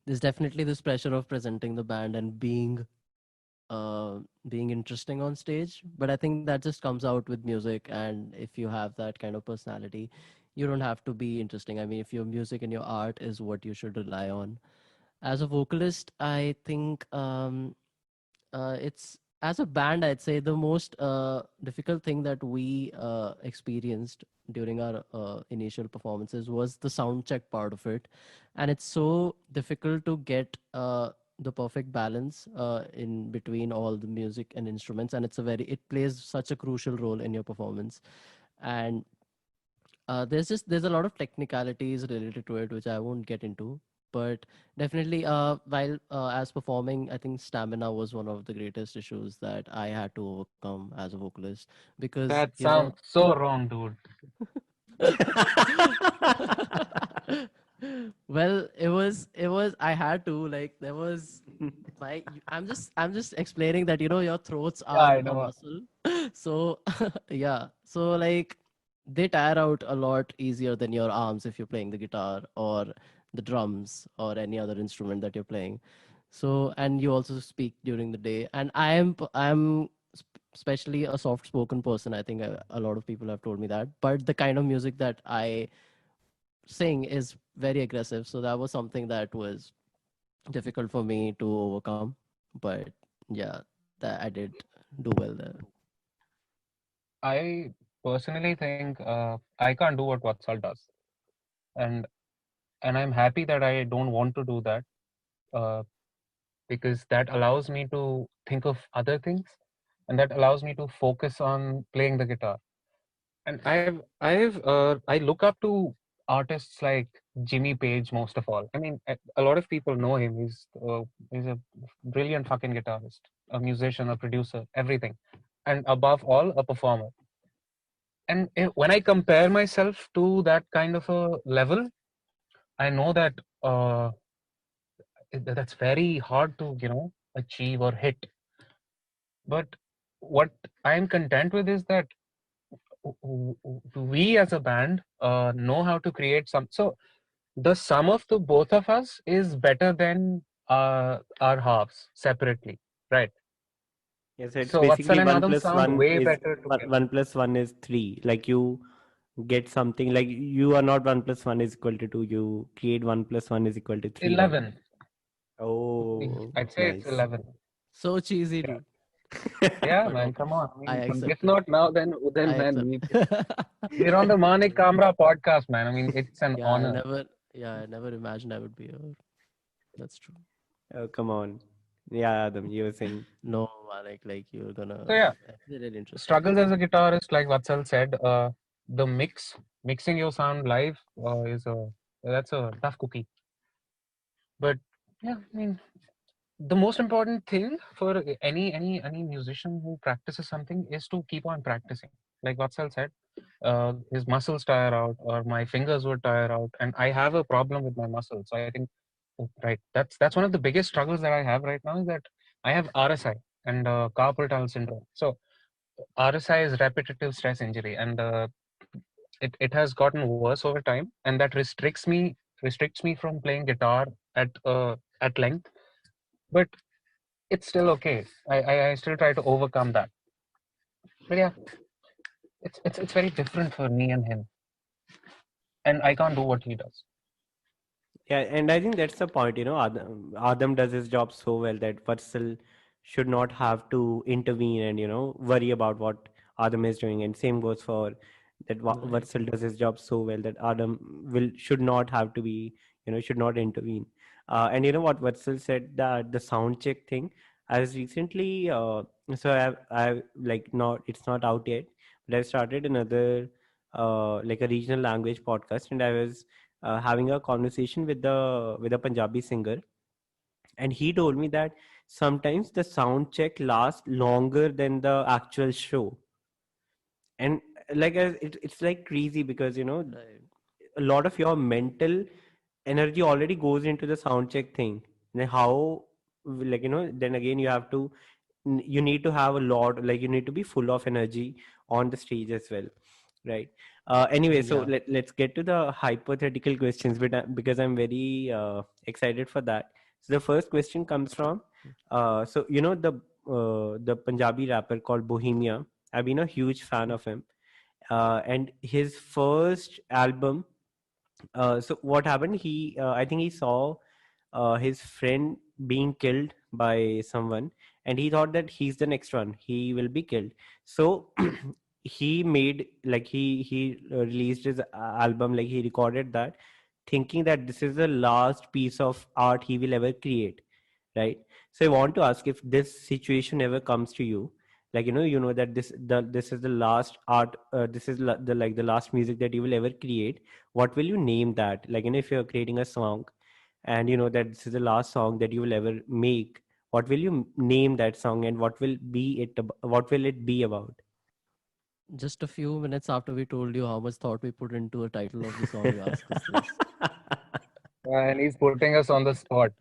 C: there's definitely this pressure of presenting the band and being interesting on stage. But I think that just comes out with music, and if you have that kind of personality, you don't have to be interesting. I mean, if your music and your art is what you should rely on. As a vocalist, I think it's, as a band, I'd say the most difficult thing that we experienced during our initial performances was the sound check part of it. And it's so difficult to get the perfect balance in between all the music and instruments, and it plays such a crucial role in your performance. And there's a lot of technicalities related to it which I won't get into, but definitely while as performing, I think stamina was one of the greatest issues that I had to overcome as a vocalist, because
D: That sounds so wrong, dude.
C: well, it was I had to, like, there was my I'm just explaining that your throats
D: Yeah,
C: are
D: I
C: a
D: know.
C: muscle. So yeah, so like they tire out a lot easier than your arms if you're playing the guitar or the drums or any other instrument that you're playing. So, and you also speak during the day, and especially a soft spoken person. I think a lot of people have told me that, but the kind of music that I sing is very aggressive, so that was something that was difficult for me to overcome. But yeah, that I did do well there.
D: I personally think I can't do what Vatsal does, and I'm happy that I don't want to do that, uh, because that allows me to think of other things, and that allows me to focus on playing the guitar. And I look up to artists like Jimmy Page most of all. I mean, a lot of people know him. He's a brilliant fucking guitarist, a musician, a producer, everything, and above all, a performer. And when I compare myself to that kind of a level, I know that uh, that's very hard to achieve or hit. But what I'm content with is that we as a band know how to create some. So the sum of the both of us is better than our halves separately, right?
A: Yes, it's
D: So Vatsal
A: basically
D: and
A: one
D: Adam
A: plus
D: sound
A: one
D: way
A: is
D: better
A: one,
D: together.
A: 1 plus 1 is 3. Like you get something, like you are not 1 plus 1 is equal to 2. You create 1 plus 1 is equal to 3, right?
D: 11.
A: Oh,
D: I'd say it's
A: nice.
D: 11.
C: So cheesy,
D: Yeah,
C: dude.
D: yeah,
C: But
D: man.
C: okay,
D: Come on. I
C: I
D: mean, if
C: accept it.
D: not now, then
C: I
D: when
C: accept.
D: we're on the Manik Kamra podcast, man. I mean, it's an
C: Yeah,
D: honor.
C: I never imagined I would be here. That's true.
A: Oh, come on. Yeah, Adam, you were saying.
C: No, like you're
D: So
C: gonna.
D: yeah,
C: It's really interesting.
D: struggles as a guitarist, like Vatsal said, the mixing your sound live is a that's a tough cookie. But yeah, I mean, the most important thing for any musician who practices something is to keep on practicing. Like Vatsal said, his muscles tire out, or my fingers would tire out, and I have a problem with my muscles. So I think, right, that's one of the biggest struggles that I have right now is that I have RSI and carpal tunnel syndrome. So RSI is repetitive stress injury, and it has gotten worse over time, and that restricts me from playing guitar at length. But it's still okay. I still try to overcome that. But yeah, it's very different for me and him, and I can't do what he does.
A: Yeah, and I think that's the point. Adam does his job so well that Vatsal should not have to intervene and worry about what Adam is doing. And same goes for that.
C: Right.
A: Vatsal does his job so well that Adam will should not have to be, should not intervene. And you know what Vatsal said, that the sound check thing. I was recently, so I've like not it's not out yet, but I started another like a regional language podcast, and I was having a conversation with a Punjabi singer, and he told me that sometimes the sound check lasts longer than the actual show. And it's like crazy because
C: Right.
A: a lot of your mental energy already goes into the sound check thing. Then how, then again you have to, you need to have a lot, like you need to be full of energy on the stage as well, right? Anyway, so
C: Yeah.
A: let's get to the hypothetical questions, but because I'm very excited for that. So the first question comes from so the Punjabi rapper called Bohemia. I've been a huge fan of him, and his first album, so what happened, he I think he saw his friend being killed by someone, and he thought that he's the next one, he will be killed. So he made, like he released his album, like he recorded that, thinking that this is the last piece of art he will ever create, right? So I want to ask, if this situation ever comes to you, like that this is the last art, this is the like the last music that you will ever create, what will you name that? Like, if you're creating a song, and that this is the last song that you will ever make, what will you name that song, and what will it be about?
C: Just a few minutes after we told you how much thought we put into a title of the song, you asked us this.
D: And he's putting us on the spot.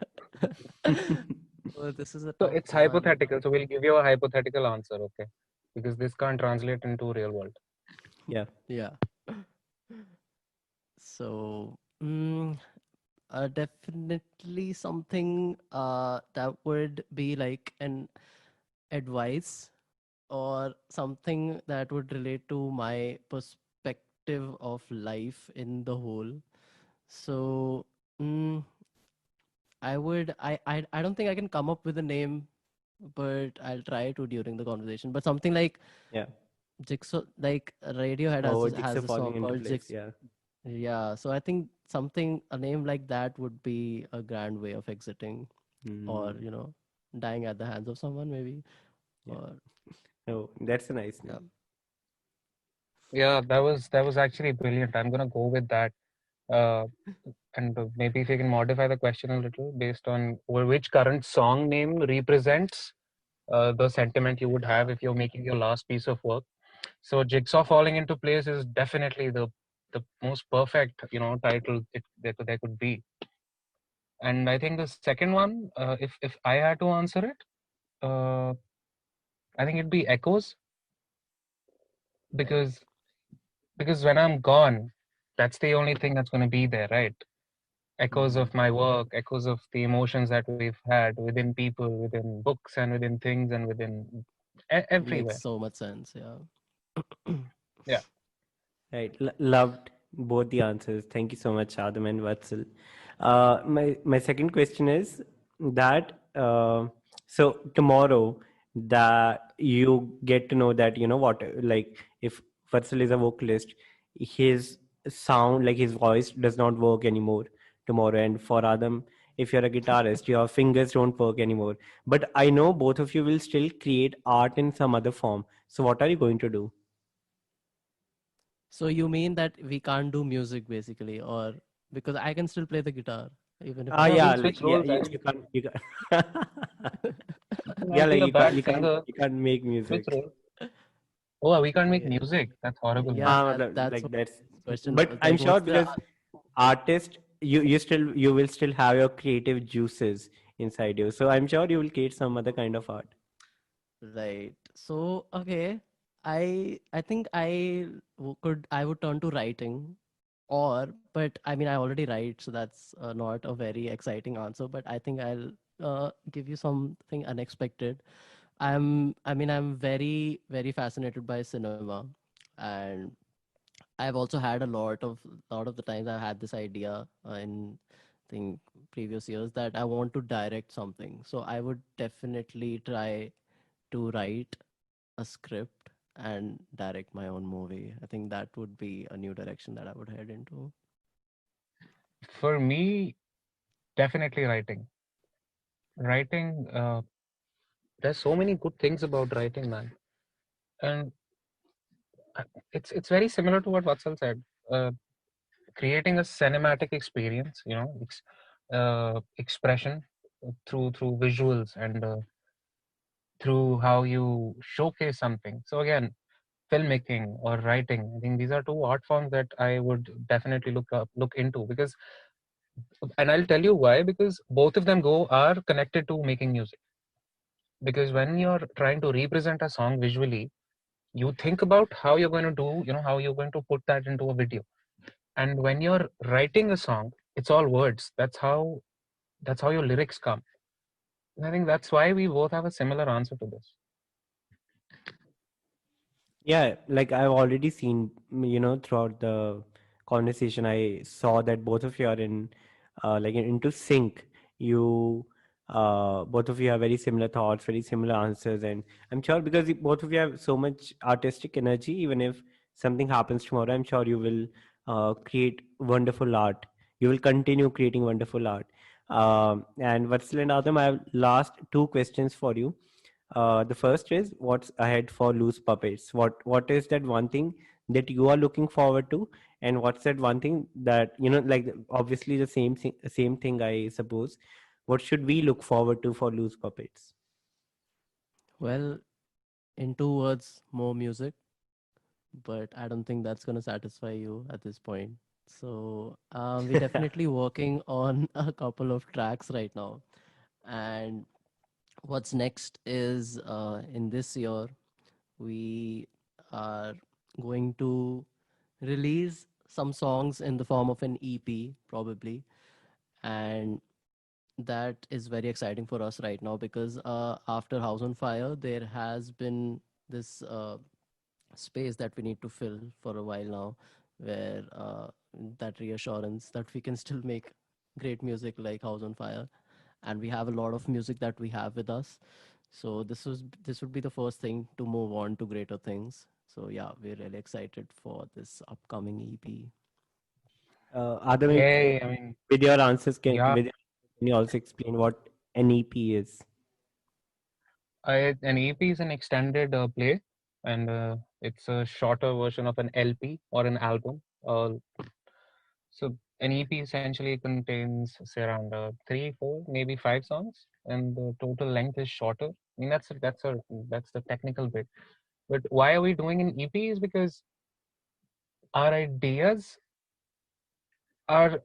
C: Well, this is a
D: So
C: tough
D: it's
C: one.
D: hypothetical. So we'll give you a hypothetical answer, okay? Because this can't translate into real world.
A: Yeah.
C: Yeah. So, definitely something that would be like an advice or something that would relate to my perspective of life in the whole. So, mm, I don't think I can come up with a name, but I'll try to during the conversation. But something like
A: Yeah.
C: Jigsaw, like Radiohead
A: Oh,
C: has
A: jigsaw
C: a
A: falling
C: song
A: into
C: called
A: place.
C: Jigsaw.
A: Yeah.
C: Yeah, so I think something, a name like that would be a grand way of exiting, or
A: Mm,
C: dying at the hands of someone maybe.
A: yeah.
C: Or
A: Oh, that's a nice
C: yeah.
A: name.
D: Yeah, that was actually brilliant. I'm gonna go with that. Uh, and maybe if you can modify the question a little based on which current song name represents the sentiment you would have if you're making your last piece of work. So Jigsaw falling into place is definitely the most perfect title there could be. And I think the second one, if I had to answer it, uh, I think it'd be Echoes,
C: Right.
D: because when I'm gone, that's the only thing that's going to be there, right? Echoes
C: Hmm.
D: of my work, echoes of the emotions that we've had within people, within books, and within things, and within
C: Makes
D: everywhere.
C: so much sense. Yeah.
D: Yeah.
A: Right. Loved both the answers. Thank you so much, Adam and Vatsal. My second question is that so tomorrow that you get to know that what, like, if Vatsal is a vocalist, his sound, like his voice does not work anymore tomorrow, and for Adam, if you're a guitarist, your fingers don't work anymore. But I know both of you will still create art in some other form. So what are you going to do?
C: So you mean that we can't do music basically, or because I can still play the guitar even if
A: Ah,
C: I
D: No,
C: don't
A: yeah,
D: we'll
C: do
A: like
D: switch
A: yeah,
D: roles.
A: you can't, yeah,
D: I'll
A: like
D: be a bad singer.
A: you can't make
D: Switch
A: music.
D: roles. Oh, we can't make
C: Okay.
D: music. That's horrible,
C: Yeah,
D: man.
C: that's
A: Like
C: what
A: that's,
C: the question
A: but
C: was.
A: I'm
C: Like,
A: sure
C: what's the
A: because artist, you will still have your creative juices inside you. So I'm sure you will create some other kind of art.
C: right? So okay, I think I would turn to writing, or but I mean I already write, so that's not a very exciting answer. But I think I'll give you something unexpected. I'm very fascinated by cinema, and I've also had a lot of the times I've had this idea in think previous years that I want to direct something. So I would definitely try to write a script and direct my own movie. I think that would be a new direction that I would head into.
D: For me, definitely writing. Writing. There's so many good things about writing, man. And it's very similar to what Vatsal said. Uh, creating a cinematic experience, expression through visuals and through how you showcase something. So again, filmmaking or writing, I think these are two art forms that I would definitely look into, because, and I'll tell you why, because both of them go are connected to making music. Because when you're trying to represent a song visually, you think about how you're going to do, how you're going to put that into a video. And when you're writing a song, it's all words. That's how your lyrics come. And I think that's why we both have a similar answer to this.
A: Yeah, like I've already seen, throughout the conversation, I saw that both of you are into sync. You, both of you have very similar thoughts, very similar answers, and I'm sure because both of you have so much artistic energy, even if something happens tomorrow, I'm sure you will create wonderful art. You will continue creating wonderful art. And Vatsal and Adam, I have last two questions for you. The first is what's ahead for Loose Puppets? What is that one thing that you are looking forward to, and what's that one thing that like obviously the same thing I suppose. What should we look forward to for Loose Puppets?
C: Well, in two words, more music, but I don't think that's going to satisfy you at this point. So we're definitely working on a couple of tracks right now. And what's next is in this year, we are going to release some songs in the form of an EP, probably. And that is very exciting for us right now because after House on Fire, there has been this space that we need to fill for a while now, where that reassurance that we can still make great music like House on Fire, and we have a lot of music that we have with us. So this would be the first thing to move on to greater things. So yeah, we're really excited for this upcoming EP.
A: Adam,
D: Yay! I mean,
A: with your answers,
D: yeah,
A: can you also explain what an EP is?
D: an EP is an extended play, and it's a shorter version of an LP or an album. So an EP essentially contains, say, around 3, 4, maybe 5 songs, and the total length is shorter. I mean, that's the technical bit. But why are we doing an EP? Is because our ideas are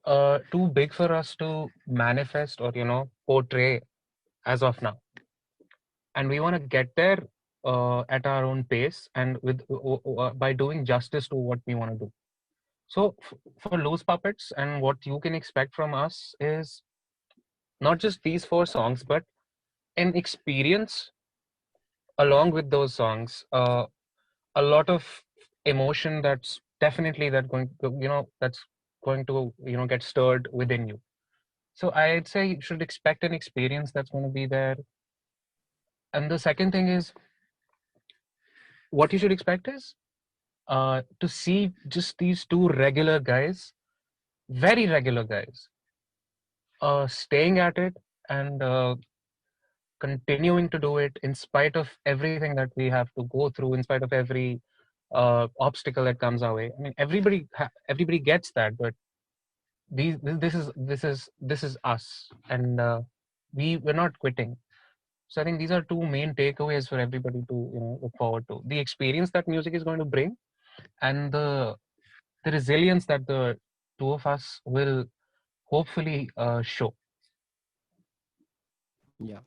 D: too big for us to manifest or portray as of now, and we want to get there at our own pace and by doing justice to what we want to do. So for Loose Puppets, and what you can expect from us is not just these 4 songs, but an experience along with those songs. A lot of emotion that's definitely that's going to get stirred within you. So I'd say you should expect an experience that's going to be there. And the second thing is, what you should expect is to see just these two regular guys, very regular guys, staying at it and continuing to do it in spite of everything that we have to go through, in spite of every obstacle that comes our way. I mean, everybody gets that, but this is us, and we're not quitting. So I think these are two main takeaways for everybody to look forward to: the experience that music is going to bring, and the resilience that the two of us will hopefully show.
C: Yeah.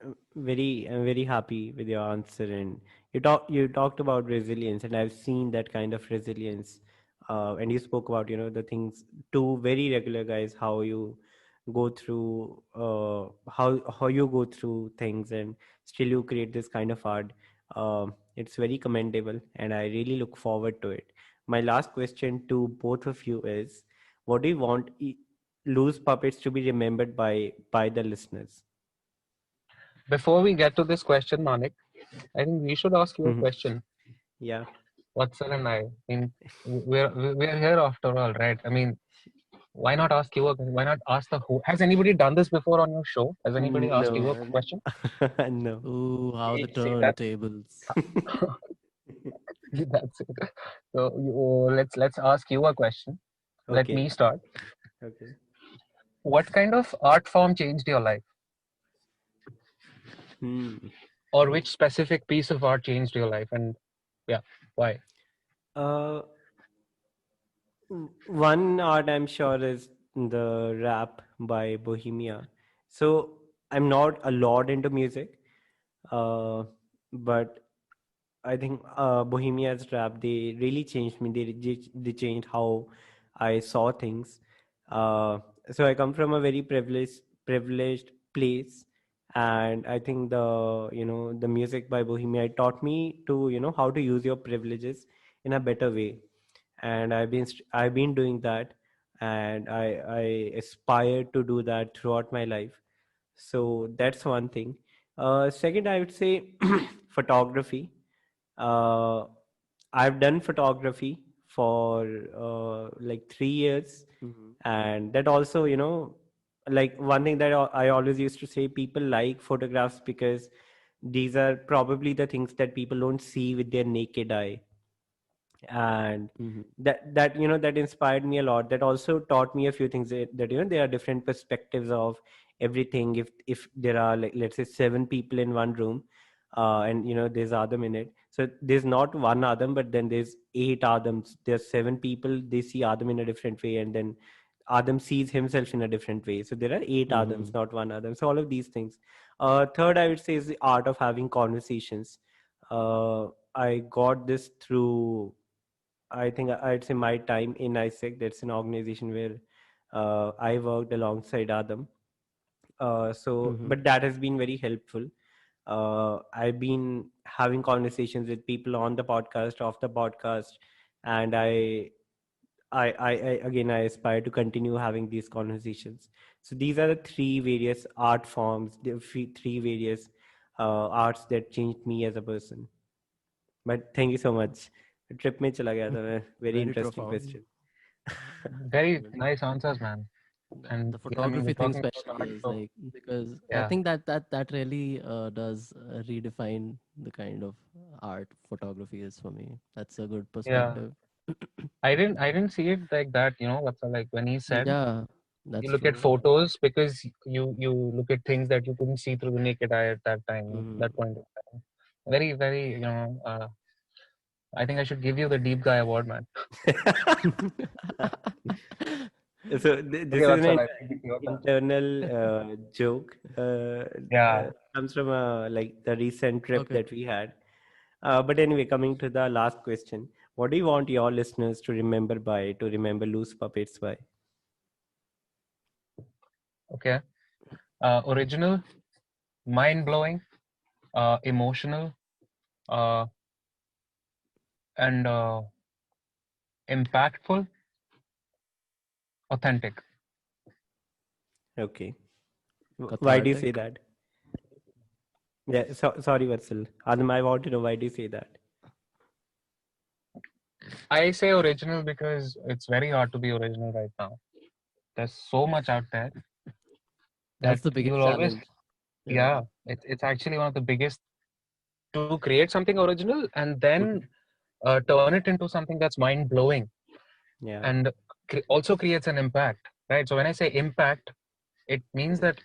A: I'm very happy with your answer, and you talked about resilience, and I've seen that kind of resilience. And you spoke about the things, two very regular guys, how you go through how you go through things, and still you create this kind of art. It's very commendable, and I really look forward to it. My last question to both of you is, what do you want Loose Puppets to be remembered by the listeners?
D: Before we get to this question, Manik, I think we should ask you a question.
A: Yeah.
D: Vatsal and I mean, we're here after all, right? I mean, why not ask you? Why not ask the who? Has anybody done this before on your show? Has anybody asked you
A: No.
D: a question?
A: No.
C: Ooh, how the
D: See that?
C: turntables.
D: That's it. So let's ask you a question. Let
A: Okay.
D: me start.
A: Okay.
D: What kind of art form changed your life,
A: Hmm.
D: or which specific piece of art changed your life, and yeah, why?
A: Uh, One art I'm sure is the rap by Bohemia. So I'm not a lot into music, uh, but I think Bohemia's rap, they really changed me. They changed how I saw things. Uh, so I come from a very privileged place, and I think the music by Bohemia taught me to how to use your privileges in a better way, and I've been doing that, and I aspire to do that throughout my life. So that's one thing. Second, I would say photography. uh, I've done photography for like 3 years,
C: Mm-hmm.
A: and that also, like one thing that I always used to say, people like photographs because these are probably the things that people don't see with their naked eye, and
C: Mm-hmm.
A: that inspired me a lot. That also taught me a few things, that there are different perspectives of everything. If there are, like, let's say, 7 people in one room, and there's Adam in it, so there's not one Adam, but then there's 8 Adams. There's 7 people, they see Adam in a different way, and then Adam sees himself in a different way. So there are 8 Adams,
C: Mm-hmm.
A: not one Adam. So all of these things. Third, I would say, is the art of having conversations. I got this through, I think, I'd say, my time in ISEC. That's an organization where I worked alongside Adam.
C: Mm-hmm.
A: But that has been very helpful. I've been having conversations with people on the podcast, off the podcast, and again, I aspire to continue having these conversations. So these are the three various art forms, the three various arts that changed me as a person. But thank you so much. Trip में चला गया था मैं. Very
C: Very
A: interesting
C: profound.
A: question.
D: Very
C: Very
D: nice answers, man. And
C: the
D: yeah, I mean, we're
C: photography thing
D: talking about
C: especially
D: art,
C: is
D: so
C: like, because I
D: yeah,
C: think that really does redefine the kind of art photography is for me. That's a good
D: yeah.
C: perspective.
D: I didn't see it like that. What's like when he said
C: Yeah,
D: you
C: that's
D: look at
C: true.
D: photos because you look at things that you couldn't see through the naked eye at that time,
C: Hmm.
D: that point of time. Very, very, I think I should give you the deep guy award, man.
A: So
D: Okay,
A: this is
D: what's
A: an
D: up? I think it's your turn.
A: internal joke.
D: Yeah.
A: Comes from like the recent trip
C: Okay.
A: that we had. But anyway, coming to the last question, what do you want your listeners to remember Loose Puppets by?
D: Okay. Original, mind blowing, emotional, uh, and impactful, authentic.
A: Okay. Why do you say
C: Cathartic.
A: that? Yeah, sorry, Vatsal. Adam, I want to know, why do you say that?
D: I say original because it's very hard to be original right now. There's so much out there that
C: That's the biggest
D: you'll always,
C: challenge. Yeah.
D: yeah, it's actually one of the biggest to create something original and then
A: Mhm.
D: turn it into something that's mind blowing
A: Yeah.
D: and also creates an impact, right? So when I say impact, it means that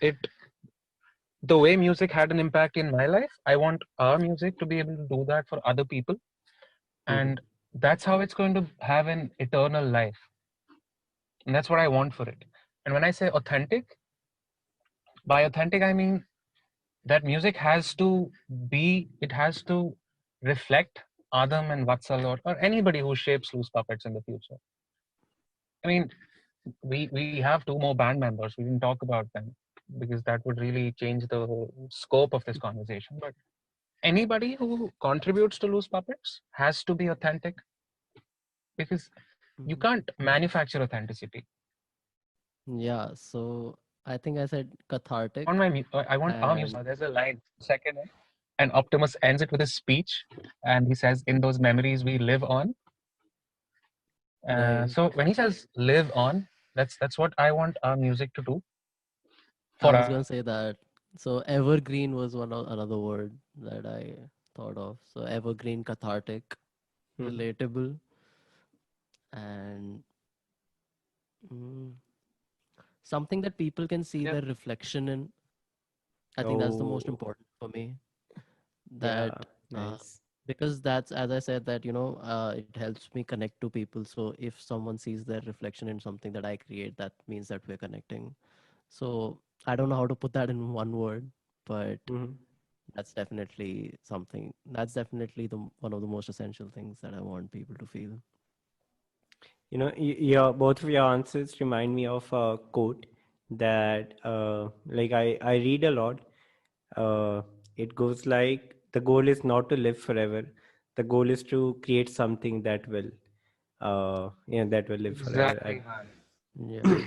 D: the way music had an impact in my life, I want our music to be able to do that for other people,
A: Mhm.
D: and that's how it's going to have an eternal life, and that's what I want for it. And when I say authentic, by authentic I mean that music has to it has to reflect Adam and Vatsal, or anybody who shapes Loose Puppets in the future. I mean, we have two more band members. We didn't talk about them because that would really change the whole scope of this conversation. But anybody who contributes to Loose Puppets has to be authentic because you
C: Mhm.
D: can't manufacture authenticity.
C: Yeah. So I think I said cathartic,
D: I want our music.
C: and
D: There's a line second, and Optimus ends it with a speech, and he says, "In those memories we live on."
C: right.
D: So when he says "live on," that's what I want our music to do
C: I
D: for
C: was
D: us.
C: gonna say that. So evergreen was another word that I thought of. So evergreen, cathartic,
A: Mhm.
C: relatable, and Mm. Something that people can see
D: Yeah.
C: their reflection in. I think that's the most
A: Oh,
C: important for me.
A: yeah,
C: That uh,
A: nice.
C: because that's, as I said, that it helps me connect to people. So if someone sees their reflection in something that I create, that means that we're connecting. So I don't know how to put that in one word, but
A: Mhm.
C: that's definitely something. That's definitely the one of the most essential things that I want people to feel.
A: Your both of your answers remind me of a quote that, like I read a lot. Uh, it goes like, the goal is not to live forever. The goal is to create something that will live forever.
D: Exactly, man.
C: Yeah.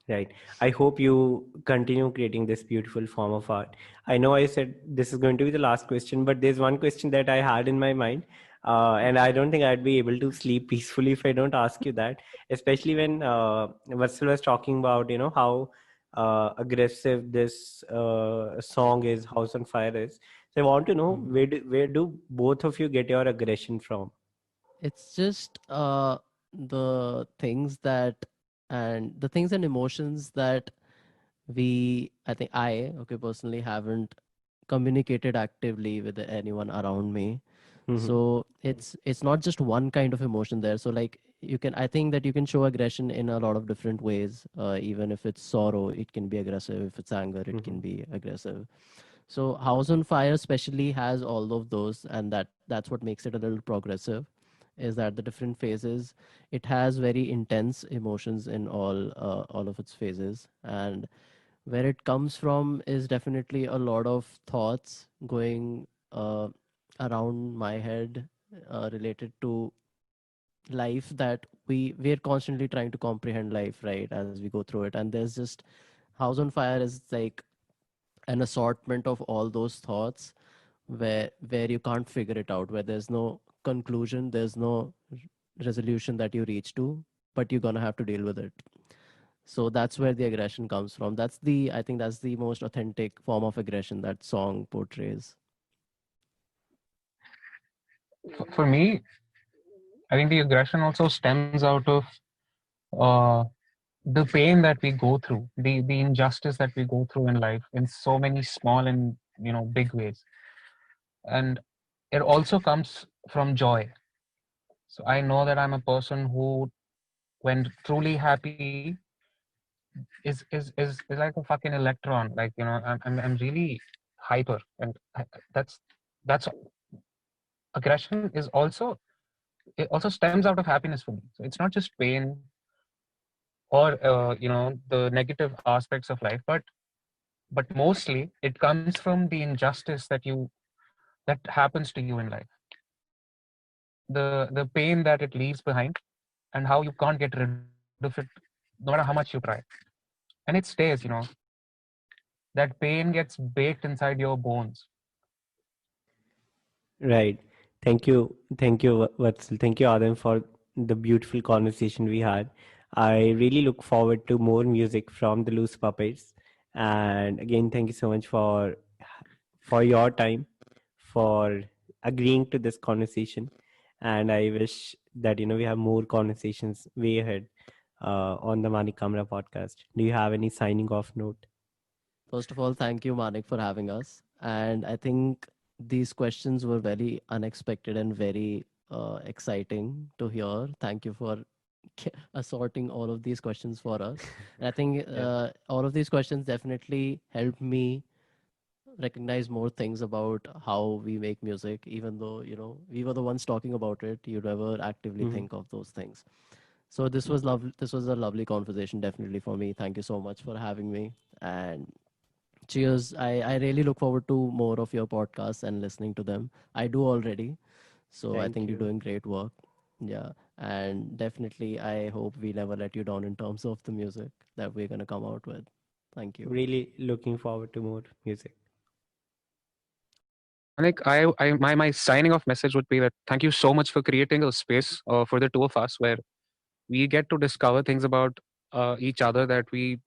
A: Right. I hope you continue creating this beautiful form of art. I know I said this is going to be the last question, but there's one question that I had in my mind. And I don't think I'd be able to sleep peacefully if I don't ask you that, especially when Vatsal was talking about, how aggressive this song is, House on Fire is. So I want to know,
C: Mhm.
A: where do both of you get your aggression from?
C: It's just the things that and the things and emotions that I think I, okay, personally haven't communicated actively with anyone around me.
A: Mm-hmm.
C: So it's not just one kind of emotion there. So like I think that you can show aggression in a lot of different ways. Even if it's sorrow, it can be aggressive. If it's anger, it
A: Mm-hmm.
C: can be aggressive. So House on Fire especially has all of those, and that's what makes it a little progressive, is that the different phases, it has very intense emotions in all of its phases. And where it comes from is definitely a lot of thoughts going around my head, related to life, that we're constantly trying to comprehend life, right, as we go through it. And there's just House on Fire is like an assortment of all those thoughts, where you can't figure it out, where there's no conclusion, there's no resolution that you reach to, but you're gonna have to deal with it. So that's where the aggression comes from. I think that's the most authentic form of aggression that song portrays.
D: For me, I think the aggression also stems out of uh, the pain that we go through, the injustice that we go through in life in so many small and big ways, and it also comes from joy. So I know that I'm a person who, when truly happy, is like a fucking electron. Like I'm really hyper, and that's that's aggression is also, it also stems out of happiness for me. So it's not just pain or the negative aspects of life, but mostly it comes from the injustice that happens to you in life, the pain that it leaves behind, and how you can't get rid of it no matter how much you try. And it stays, that pain gets baked inside your bones.
A: Right. Thank you. Thank you, Vatsal. Thank you, Adam, for the beautiful conversation we had. I really look forward to more music from the Loose Puppets. And again, thank you so much for your time, for agreeing to this conversation. And I wish that we have more conversations way ahead on the Manik Kamra podcast. Do you have any signing off note?
C: First of all, thank you, Manik, for having us. And I think these questions were very unexpected and very exciting to hear. Thank you for assorting all of these questions for us. And I think
A: Yeah.
C: all of these questions definitely helped me recognize more things about how we make music, even though we were the ones talking about it. You never actively
A: Mhm.
C: think of those things. So this was lovely. This was a lovely conversation, definitely, for me. Thank you so much for having me. And cheers. I really look forward to more of your podcasts and listening to them. I do already. So I
A: Thank
C: think you're
A: you.
C: doing great work. Yeah. And definitely, I hope we never let you down in terms of the music that we're going to come out with. Thank you.
A: Really looking forward to more music.
D: Like my signing off message would be that thank you so much for creating a space for the two of us where we get to discover things about each other that we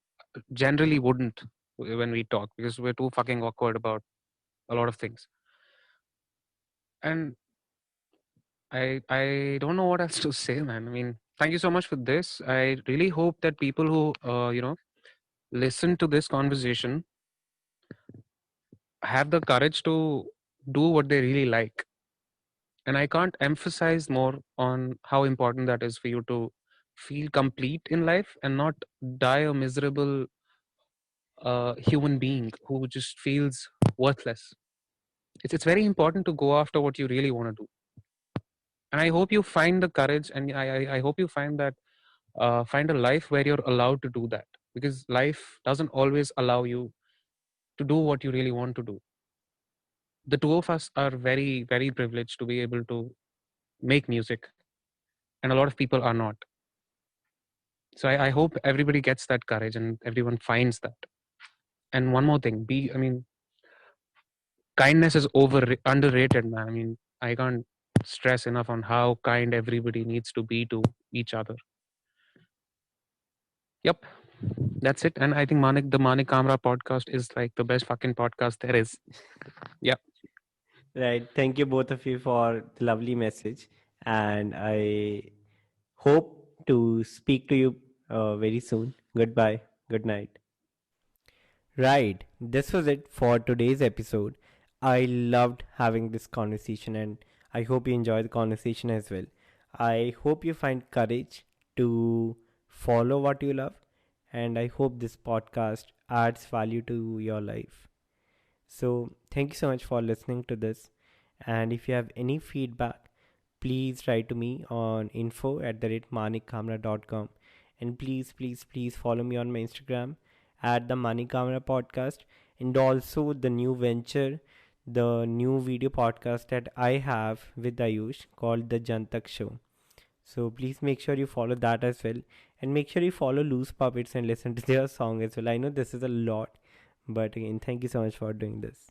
D: generally wouldn't when we talk, because we're too fucking awkward about a lot of things. And I don't know what else to say, man. I mean, thank you so much for this. I really hope that people who listen to this conversation have the courage to do what they really like. And I can't emphasize more on how important that is for you to feel complete in life and not die a miserable human being who just feels worthless. It's very important to go after what you really want to do. And I hope you find the courage, and I hope you find that find a life where you're allowed to do that, because life doesn't always allow you to do what you really want to do. The two of us are very, very privileged to be able to make music, and a lot of people are not. So I hope everybody gets that courage and everyone finds that. And one more thing, kindness is underrated, man. I mean, I can't stress enough on how kind everybody needs to be to each other. Yep, that's it. And I think the Manik Kamra podcast is like the best fucking podcast there is. Yeah.
A: Right. Thank you both of you for the lovely message. And I hope to speak to you very soon. Goodbye. Good night. Right. This was it for today's episode. I loved having this conversation and I hope you enjoy the conversation as well. I hope you find courage to follow what you love and I hope this podcast adds value to your life. So, thank you so much for listening to this. And if you have any feedback, please write to me on info@manikkamra.com. And please follow me on my Instagram at the Manik Kamra podcast. And also the new venture, the new video podcast that I have with Ayush called The Jantak Show. So please make sure you follow that as well. And make sure you follow Loose Puppets and listen to their song as well. I know this is a lot, but again, thank you so much for doing this.